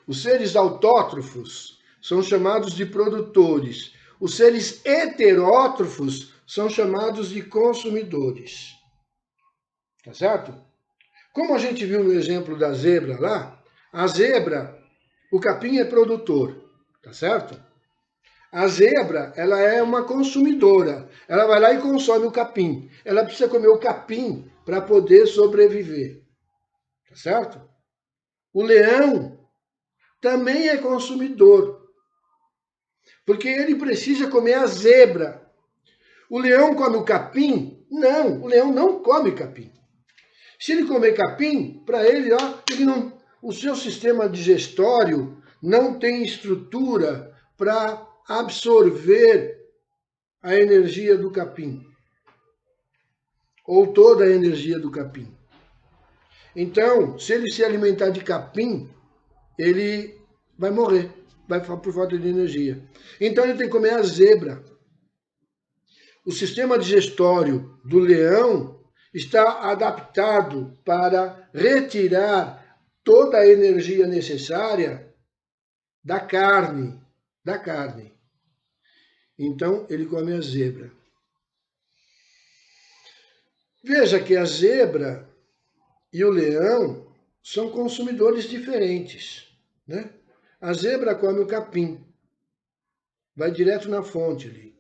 Os seres autótrofos são chamados de produtores. Os seres heterótrofos são chamados de consumidores. Tá certo? Como a gente viu no exemplo da zebra lá, a zebra, o capim é produtor, tá certo? A zebra, ela é uma consumidora. Ela vai lá e consome o capim. Ela precisa comer o capim para poder sobreviver. Tá certo? O leão também é consumidor. Porque ele precisa comer a zebra. O leão come o capim? Não, o leão não come capim. Se ele comer capim, para ele, ó, o seu sistema digestório não tem estrutura para absorver a energia do capim. Ou toda a energia do capim. Então, se ele se alimentar de capim, ele vai morrer, vai por falta de energia. Então ele tem que comer a zebra. O sistema digestório do leão está adaptado para retirar toda a energia necessária da carne. Então, ele come a zebra. Veja que a zebra e o leão são consumidores diferentes, né? A zebra come o capim, vai direto na fonte ali.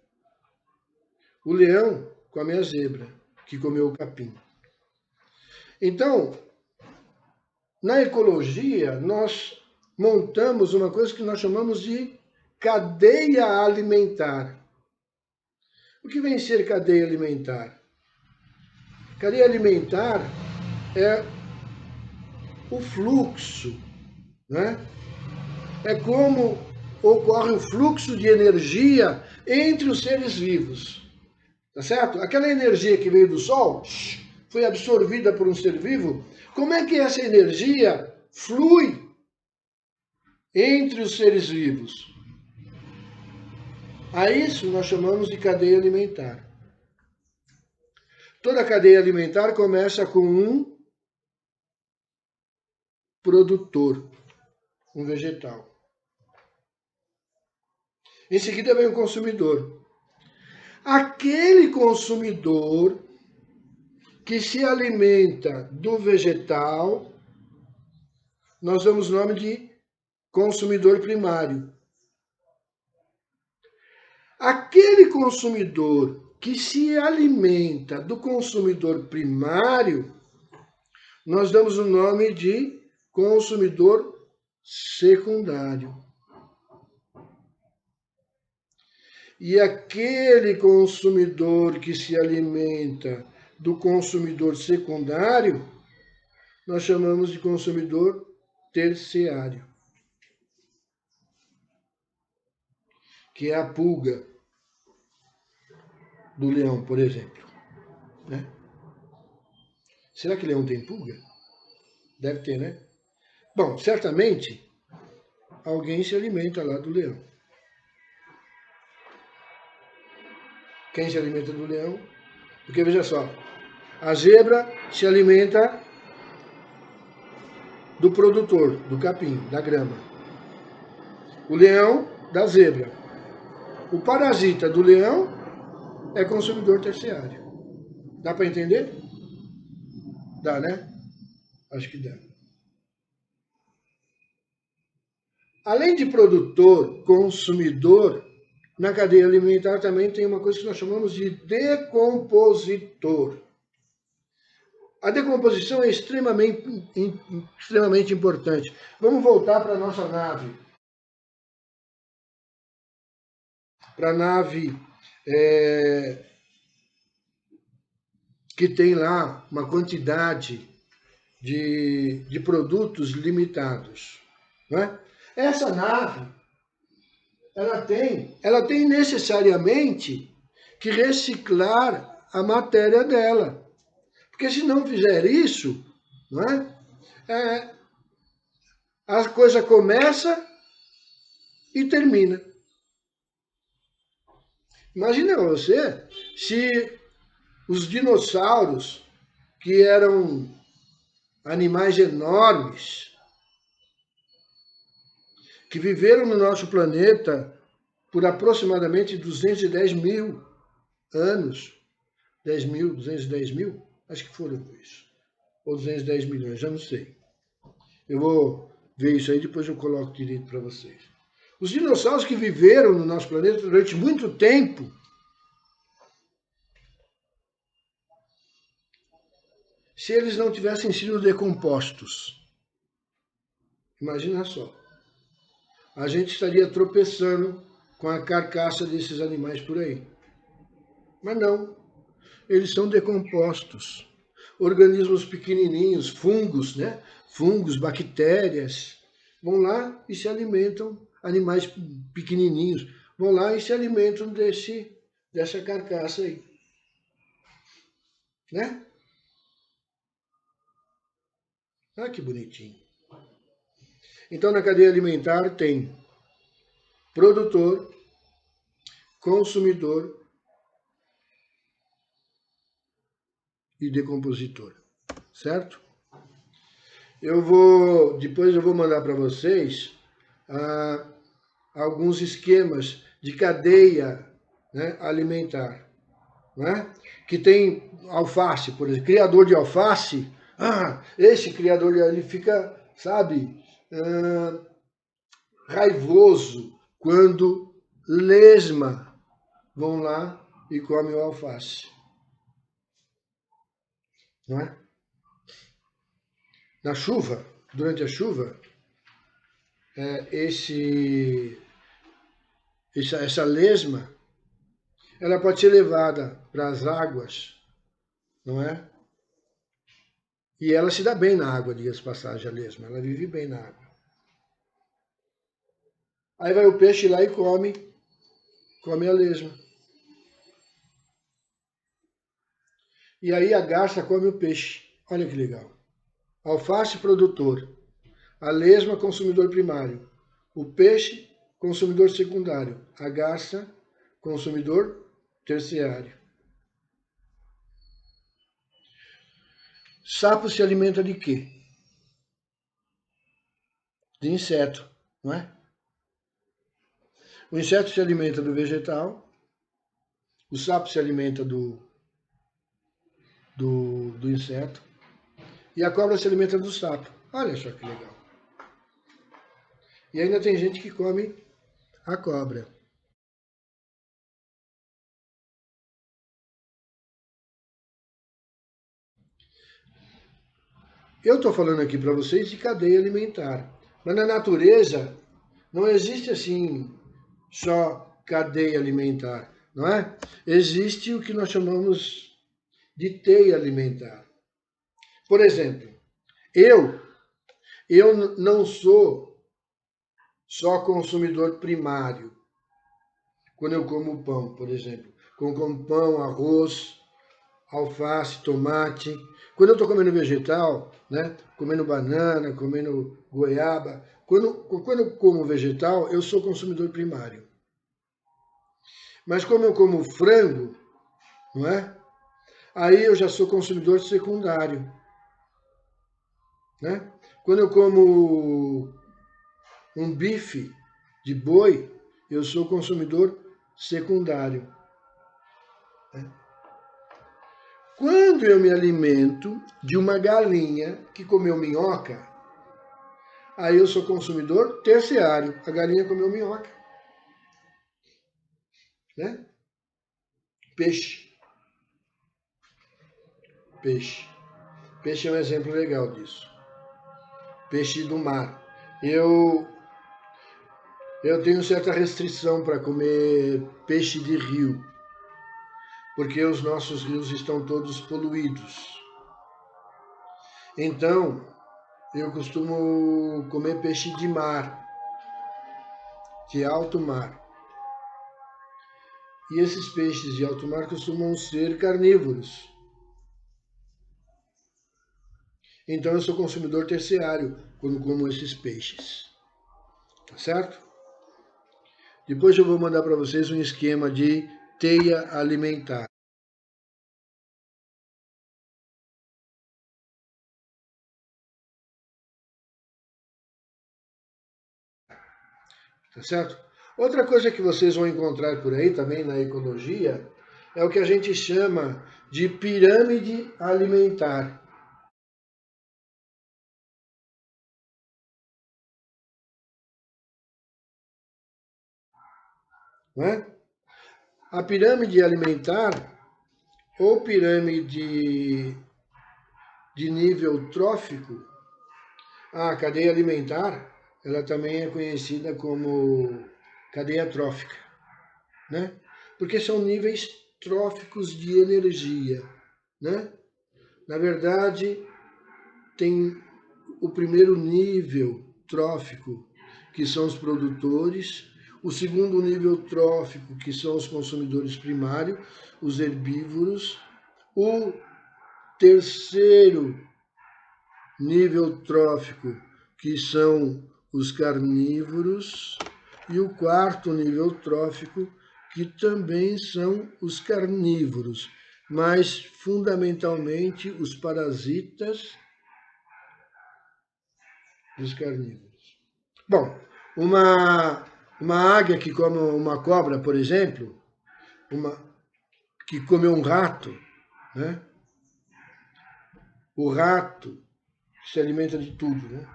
O leão come a zebra, que comeu o capim. Então, na ecologia, nós montamos uma coisa que nós chamamos de cadeia alimentar. O que vem ser cadeia alimentar? Cadeia alimentar é o fluxo, né? É como ocorre o fluxo de energia entre os seres vivos, tá certo? Aquela energia que veio do Sol foi absorvida por um ser vivo. Como é que essa energia flui entre os seres vivos? A isso nós chamamos de cadeia alimentar. Toda cadeia alimentar começa com um produtor, um vegetal. Em seguida vem o consumidor. Aquele consumidor que se alimenta do vegetal, nós damos o nome de consumidor primário. Aquele consumidor que se alimenta do consumidor primário, nós damos o nome de consumidor secundário. E aquele consumidor que se alimenta do consumidor secundário, nós chamamos de consumidor terciário, que é a pulga do leão, por exemplo, né? Será que leão tem pulga? Deve ter, né? Bom, certamente alguém se alimenta lá do leão. Quem se alimenta do leão? Porque veja só, a zebra se alimenta do produtor, do capim, da grama. O leão, da zebra. O parasita do leão é consumidor terciário. Dá para entender? Dá, né? Acho que dá. Além de produtor, consumidor, na cadeia alimentar também tem uma coisa que nós chamamos de decompositor. A decomposição é extremamente importante. Vamos voltar para a nossa nave. Para a nave que tem lá uma quantidade de produtos limitados, não é? Essa nave, ela tem necessariamente que reciclar a matéria dela. Porque se não fizer isso, não é? A coisa começa e termina. Imagina você se os dinossauros, que eram animais enormes, que viveram no nosso planeta por aproximadamente 210 mil anos, 10 mil, 210 mil, acho que foram isso, ou 210 milhões, já não sei. Eu vou ver isso aí, depois eu coloco direito para vocês. Os dinossauros que viveram no nosso planeta durante muito tempo, se eles não tivessem sido decompostos, imagina só, a gente estaria tropeçando com a carcaça desses animais por aí. Mas não, eles são decompostos. Organismos pequenininhos, fungos, né? Fungos, bactérias, vão lá e se alimentam, animais pequenininhos, vão lá e se alimentam dessa carcaça aí. Né? Ah, que bonitinho. Então, na cadeia alimentar tem produtor, consumidor e decompositor, certo? Depois eu vou mandar para vocês alguns esquemas de cadeia né, alimentar, né? Que tem alface, por exemplo, criador de alface, esse criador ele fica, sabe, raivoso quando lesma vão lá e comem o alface, não é? Na chuva, durante a chuva, essa lesma, ela pode ser levada para as águas, não é? E ela se dá bem na água, diga-se passagem, a lesma, ela vive bem na água. Aí vai o peixe lá e come a lesma. E aí a garça come o peixe. Olha que legal. Alface produtor, a lesma consumidor primário, o peixe consumidor secundário, a garça consumidor terciário. Sapo se alimenta de quê? De inseto, não é? O inseto se alimenta do vegetal, o sapo se alimenta do inseto e a cobra se alimenta do sapo. Olha só que legal. E ainda tem gente que come a cobra. Eu estou falando aqui para vocês de cadeia alimentar, mas na natureza não existe assim só cadeia alimentar, não é? Existe o que nós chamamos de teia alimentar. Por exemplo, eu não sou só consumidor primário. Quando eu como pão, por exemplo, quando eu como pão, arroz, alface, tomate. Quando eu estou comendo vegetal, né, comendo banana, comendo goiaba, quando eu como vegetal, eu sou consumidor primário. Mas como eu como frango, não é? Aí eu já sou consumidor secundário, né? Quando eu como um bife de boi, eu sou consumidor secundário. Né? Quando eu me alimento de uma galinha que comeu minhoca, aí eu sou consumidor terciário. A galinha comeu minhoca. Né? Peixe. Peixe. Peixe é um exemplo legal disso. Peixe do mar. Eu tenho certa restrição para comer peixe de rio, porque os nossos rios estão todos poluídos. Então, eu costumo comer peixe de mar, de alto mar. E esses peixes de alto mar costumam ser carnívoros. Então eu sou consumidor terciário quando como esses peixes. Tá certo? Depois eu vou mandar para vocês um esquema de teia alimentar. Tá certo? Outra coisa que vocês vão encontrar por aí também na ecologia é o que a gente chama de pirâmide alimentar. Não é? A pirâmide alimentar ou pirâmide de nível trófico, a cadeia alimentar, ela também é conhecida como cadeia trófica, né? Porque são níveis tróficos de energia, né? Na verdade, tem o primeiro nível trófico, que são os produtores, o segundo nível trófico, que são os consumidores primários, os herbívoros, o terceiro nível trófico, que são os carnívoros, e o quarto nível trófico, que também são os carnívoros, mas fundamentalmente os parasitas dos carnívoros. Bom, uma águia que come uma cobra, por exemplo, que comeu um rato, né? O rato se alimenta de tudo, né?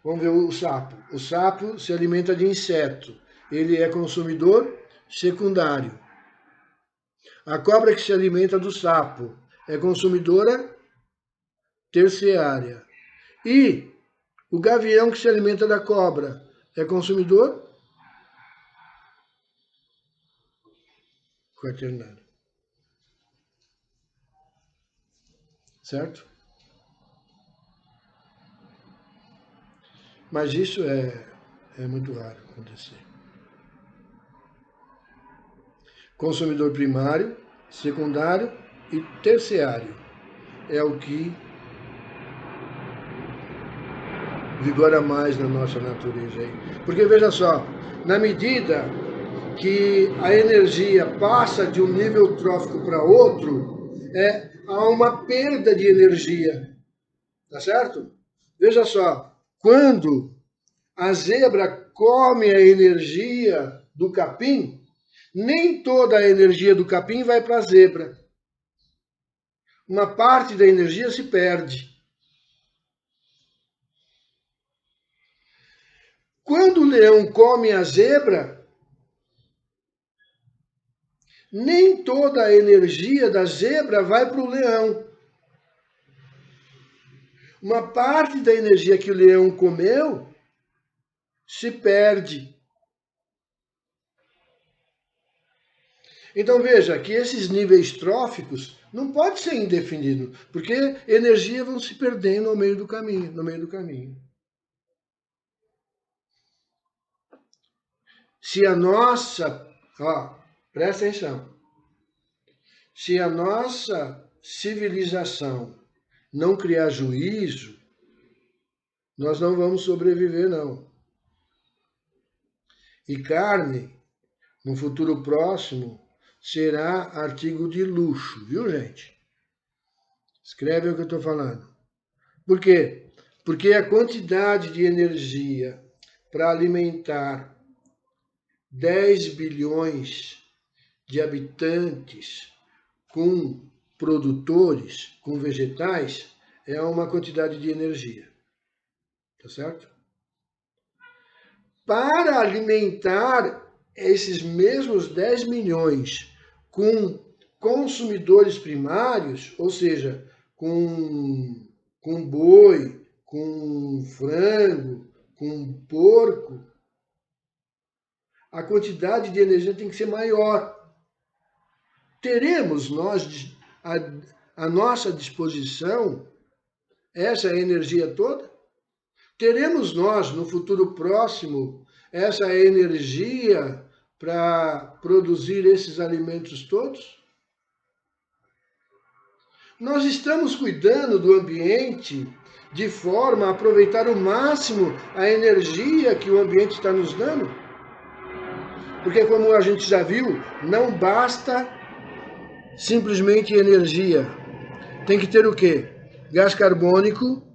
Vamos ver o sapo. O sapo se alimenta de inseto. Ele é consumidor secundário. A cobra que se alimenta do sapo é consumidora terciária. E o gavião que se alimenta da cobra é consumidor quaternário. Certo? Mas isso é muito raro acontecer. Consumidor primário, secundário e terciário é o que vigora mais na nossa natureza aí. Porque veja só, na medida que a energia passa de um nível trófico para outro, há uma perda de energia, tá certo? Veja só, quando a zebra come a energia do capim, nem toda a energia do capim vai para a zebra. Uma parte da energia se perde. Quando o leão come a zebra, nem toda a energia da zebra vai para o leão. Uma parte da energia que o leão comeu se perde. Então veja que esses níveis tróficos não pode ser indefinido, porque energias vão se perdendo ao meio do caminho, no meio do caminho. Se a nossa, presta atenção, se a nossa civilização não criar juízo, nós não vamos sobreviver, não. E carne, no futuro próximo, será artigo de luxo, viu, gente? Escreve o que eu estou falando. Por quê? Porque a quantidade de energia para alimentar 10 bilhões de habitantes com produtores, com vegetais, é uma quantidade de energia. Tá certo? Para alimentar esses mesmos 10 milhões com consumidores primários, ou seja, com boi, com frango, com porco, a quantidade de energia tem que ser maior. Teremos nós à nossa disposição essa energia toda? Teremos nós, no futuro próximo, essa energia para produzir esses alimentos todos? Nós estamos cuidando do ambiente de forma a aproveitar o máximo a energia que o ambiente está nos dando? Porque, como a gente já viu, não basta simplesmente energia. Tem que ter o quê? Gás carbônico.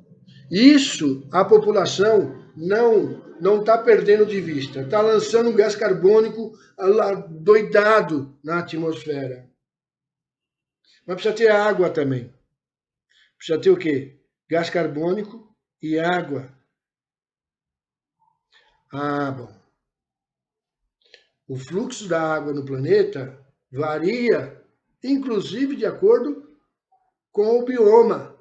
Isso a população não está perdendo de vista. Está lançando um gás carbônico doidado na atmosfera. Mas precisa ter água também. Precisa ter o quê? Gás carbônico e água. Bom. O fluxo da água no planeta varia, inclusive de acordo com o bioma.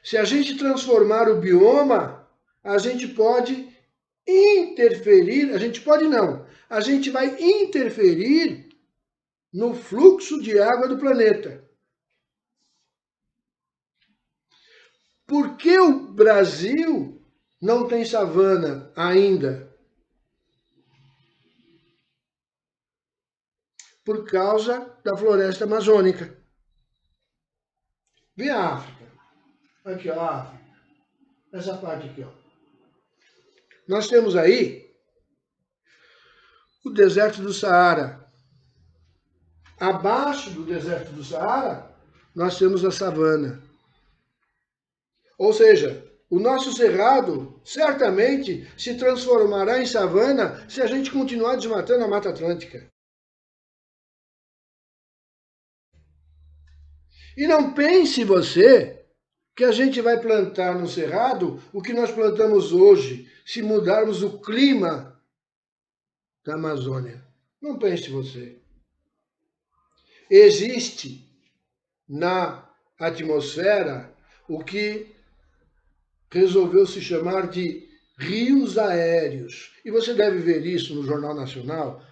Se a gente transformar o bioma, a gente pode interferir, a gente vai interferir no fluxo de água do planeta. Por que o Brasil não tem savana ainda? Por causa da floresta amazônica. Vê a África. Aqui, ó, a África. Essa parte aqui, ó. Nós temos aí o deserto do Saara. Abaixo do deserto do Saara, nós temos a savana. Ou seja, o nosso cerrado certamente se transformará em savana se a gente continuar desmatando a Mata Atlântica. E não pense você que a gente vai plantar no Cerrado o que nós plantamos hoje, se mudarmos o clima da Amazônia. Não pense você. Existe na atmosfera o que resolveu se chamar de rios aéreos. E você deve ver isso no Jornal Nacional,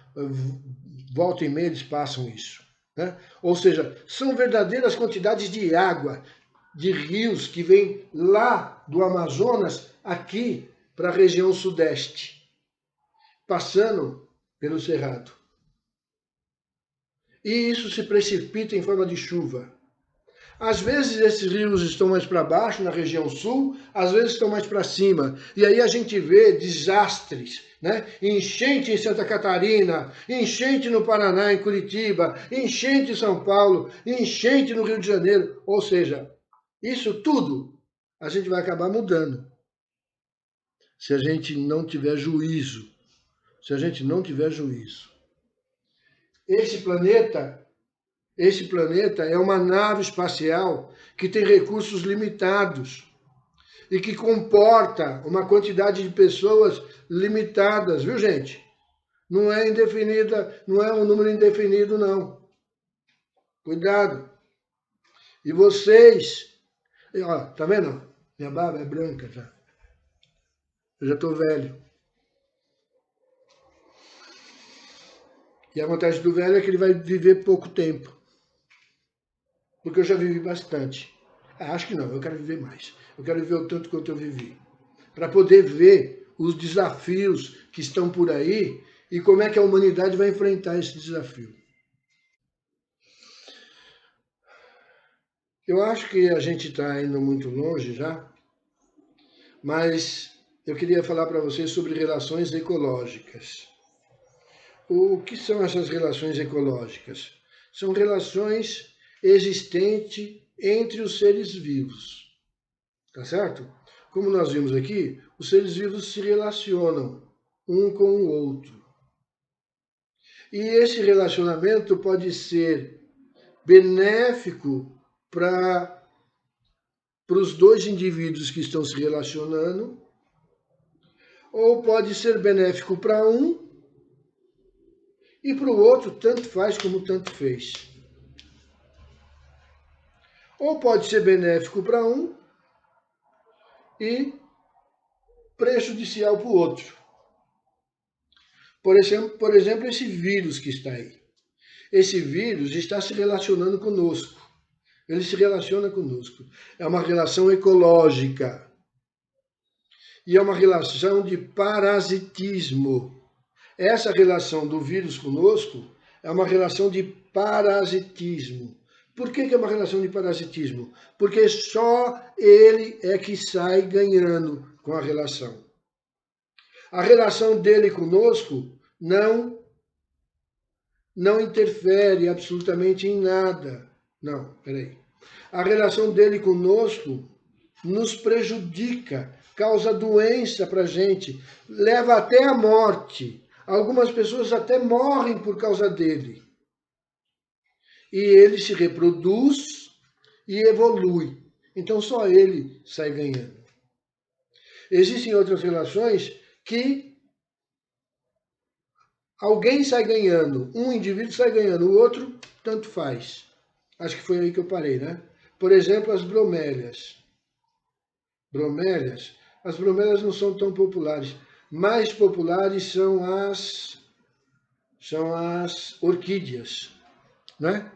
volta e meia eles passam isso. Né? Ou seja, são verdadeiras quantidades de água, de rios que vêm lá do Amazonas aqui para a região sudeste, passando pelo Cerrado. E isso se precipita em forma de chuva. Às vezes esses rios estão mais para baixo, na região sul, às vezes estão mais para cima. E aí a gente vê desastres, né? Enchente em Santa Catarina, enchente no Paraná, em Curitiba, enchente em São Paulo, enchente no Rio de Janeiro. Ou seja, isso tudo a gente vai acabar mudando se a gente não tiver juízo. Se a gente não tiver juízo. Esse planeta é uma nave espacial que tem recursos limitados e que comporta uma quantidade de pessoas limitadas, viu, gente? Não é indefinida, não é um número indefinido, não. Cuidado. E vocês, ó, tá vendo? Minha barba é branca já. Eu já tô velho. E a vantagem do velho é que ele vai viver pouco tempo. Porque eu já vivi bastante. Acho que não, eu quero viver mais. Eu quero viver o tanto quanto eu vivi. Para poder ver os desafios que estão por aí e como é que a humanidade vai enfrentar esse desafio. Eu acho que a gente está indo muito longe já, mas eu queria falar para vocês sobre relações ecológicas. O que são essas relações ecológicas? São relações existentes entre os seres vivos, tá certo? Como nós vimos aqui, os seres vivos se relacionam um com o outro. E esse relacionamento pode ser benéfico para os dois indivíduos que estão se relacionando, ou pode ser benéfico para um e para o outro, tanto faz como tanto fez. Ou pode ser benéfico para um e prejudicial para o outro. Por exemplo, esse vírus que está aí. Esse vírus está se relacionando conosco. Ele se relaciona conosco. É uma relação ecológica. E é uma relação de parasitismo. Essa relação do vírus conosco é uma relação de parasitismo. Por que é uma relação de parasitismo? Porque só ele é que sai ganhando com a relação. A relação dele conosco não interfere absolutamente em nada. Não, peraí. A relação dele conosco nos prejudica, causa doença para a gente, leva até a morte. Algumas pessoas até morrem por causa dele. E ele se reproduz e evolui. Então só ele sai ganhando. Existem outras relações que alguém sai ganhando, um indivíduo sai ganhando, o outro tanto faz. Acho que foi aí que eu parei, né? Por exemplo, as bromélias. As bromélias não são tão populares. Mais populares são as orquídeas, né?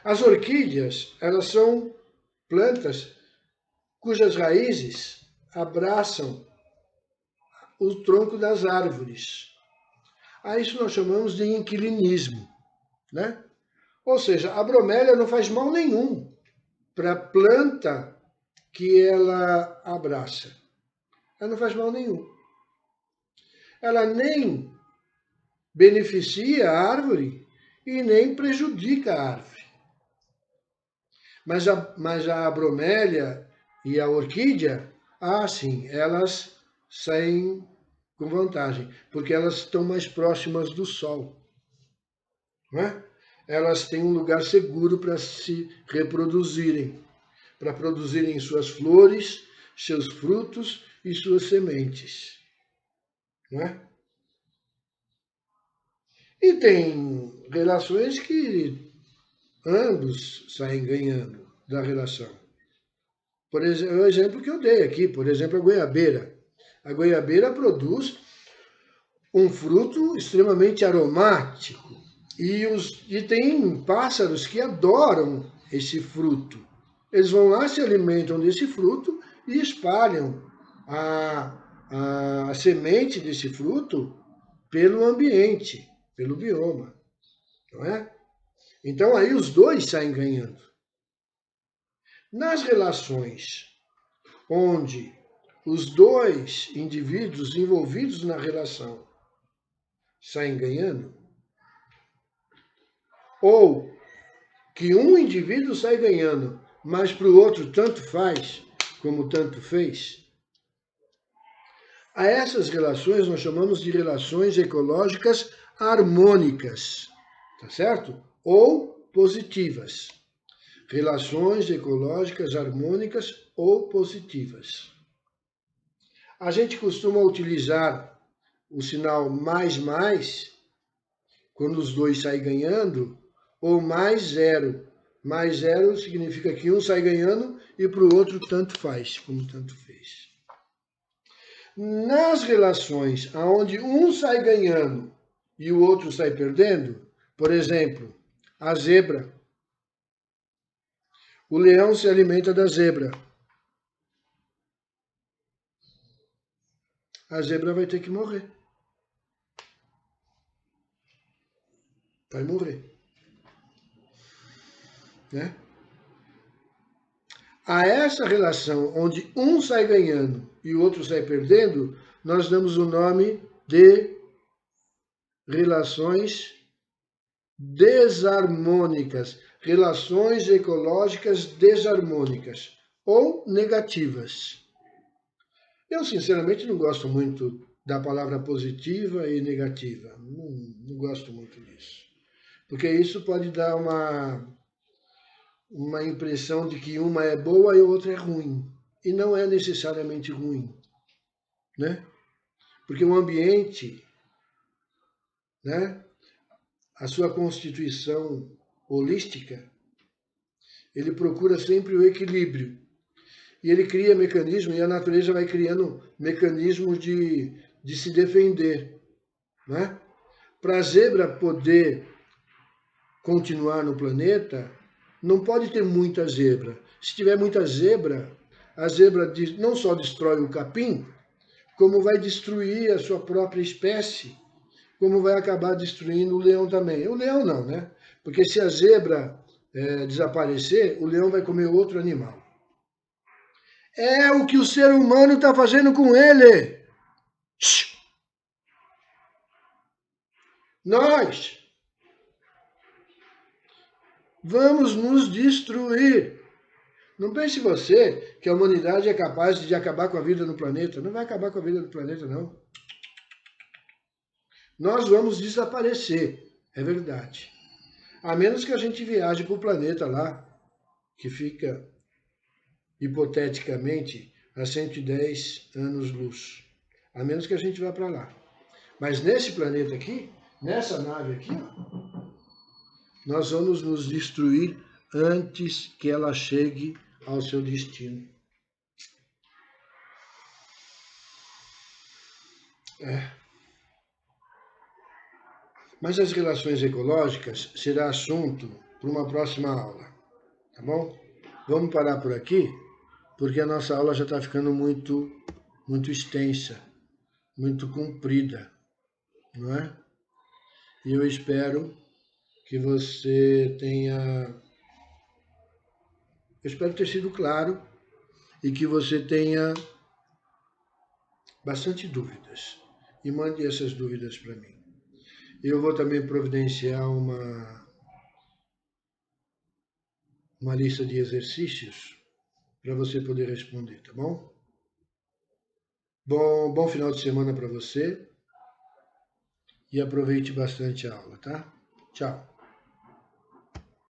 As orquídeas, elas são plantas cujas raízes abraçam o tronco das árvores. A isso nós chamamos de inquilinismo, né? Ou seja, a bromélia não faz mal nenhum para a planta que ela abraça. Ela não faz mal nenhum. Ela nem beneficia a árvore e nem prejudica a árvore. Mas a bromélia e a orquídea, sim, elas saem com vantagem, porque elas estão mais próximas do sol. Não é? elas têm um lugar seguro para se reproduzirem, para produzirem suas flores, seus frutos e suas sementes. Não é? E tem relações que ambos saem ganhando da relação. Por exemplo, o exemplo que eu dei aqui, por exemplo, a goiabeira. A goiabeira produz um fruto extremamente aromático e tem pássaros que adoram esse fruto. Eles vão lá, se alimentam desse fruto e espalham a semente desse fruto pelo ambiente, pelo bioma, não é? Então aí os dois saem ganhando. Nas relações onde os dois indivíduos envolvidos na relação saem ganhando, ou que um indivíduo sai ganhando, mas para o outro tanto faz como tanto fez, a essas relações nós chamamos de relações ecológicas harmônicas, tá certo? Ou positivas. Relações ecológicas harmônicas ou positivas. A gente costuma utilizar o sinal mais quando os dois saem ganhando, ou mais zero. Mais zero significa que um sai ganhando e para o outro tanto faz, como tanto fez. Nas relações onde um sai ganhando e o outro sai perdendo, por exemplo, a zebra. O leão se alimenta da zebra. A zebra vai ter que morrer. Vai morrer. Né? A essa relação onde um sai ganhando e o outro sai perdendo, nós damos o nome de relações desarmônicas, relações ecológicas desarmônicas ou negativas. Eu, sinceramente, não gosto muito da palavra positiva e negativa. Não gosto muito disso. Porque isso pode dar uma impressão de que uma é boa e a outra é ruim. E não é necessariamente ruim. Né? Porque o ambiente, né, a sua constituição holística, ele procura sempre o equilíbrio. E ele cria mecanismos, e a natureza vai criando mecanismos de se defender. Né? Para a zebra poder continuar no planeta, não pode ter muita zebra. Se tiver muita zebra, a zebra não só destrói o capim, como vai destruir a sua própria espécie, como vai acabar destruindo o leão também. O leão não, né? Porque se a zebra desaparecer, o leão vai comer outro animal. É o que o ser humano está fazendo com ele. Nós vamos nos destruir. Não pense você que a humanidade é capaz de acabar com a vida no planeta. Não vai acabar com a vida no planeta, não. Nós vamos desaparecer, é verdade. A menos que a gente viaje para o planeta lá, que fica, hipoteticamente, a 110 anos-luz. A menos que a gente vá para lá. Mas nesse planeta aqui, nessa nave aqui, nós vamos nos destruir antes que ela chegue ao seu destino. Mas as relações ecológicas será assunto para uma próxima aula, tá bom? Vamos parar por aqui, porque a nossa aula já está ficando muito extensa, muito comprida, não é? E eu espero que você tenha... Eu espero ter sido claro e que você tenha bastante dúvidas. E mande essas dúvidas para mim. Eu vou também providenciar uma lista de exercícios para você poder responder, tá bom? Bom final de semana para você e aproveite bastante a aula, tá? Tchau.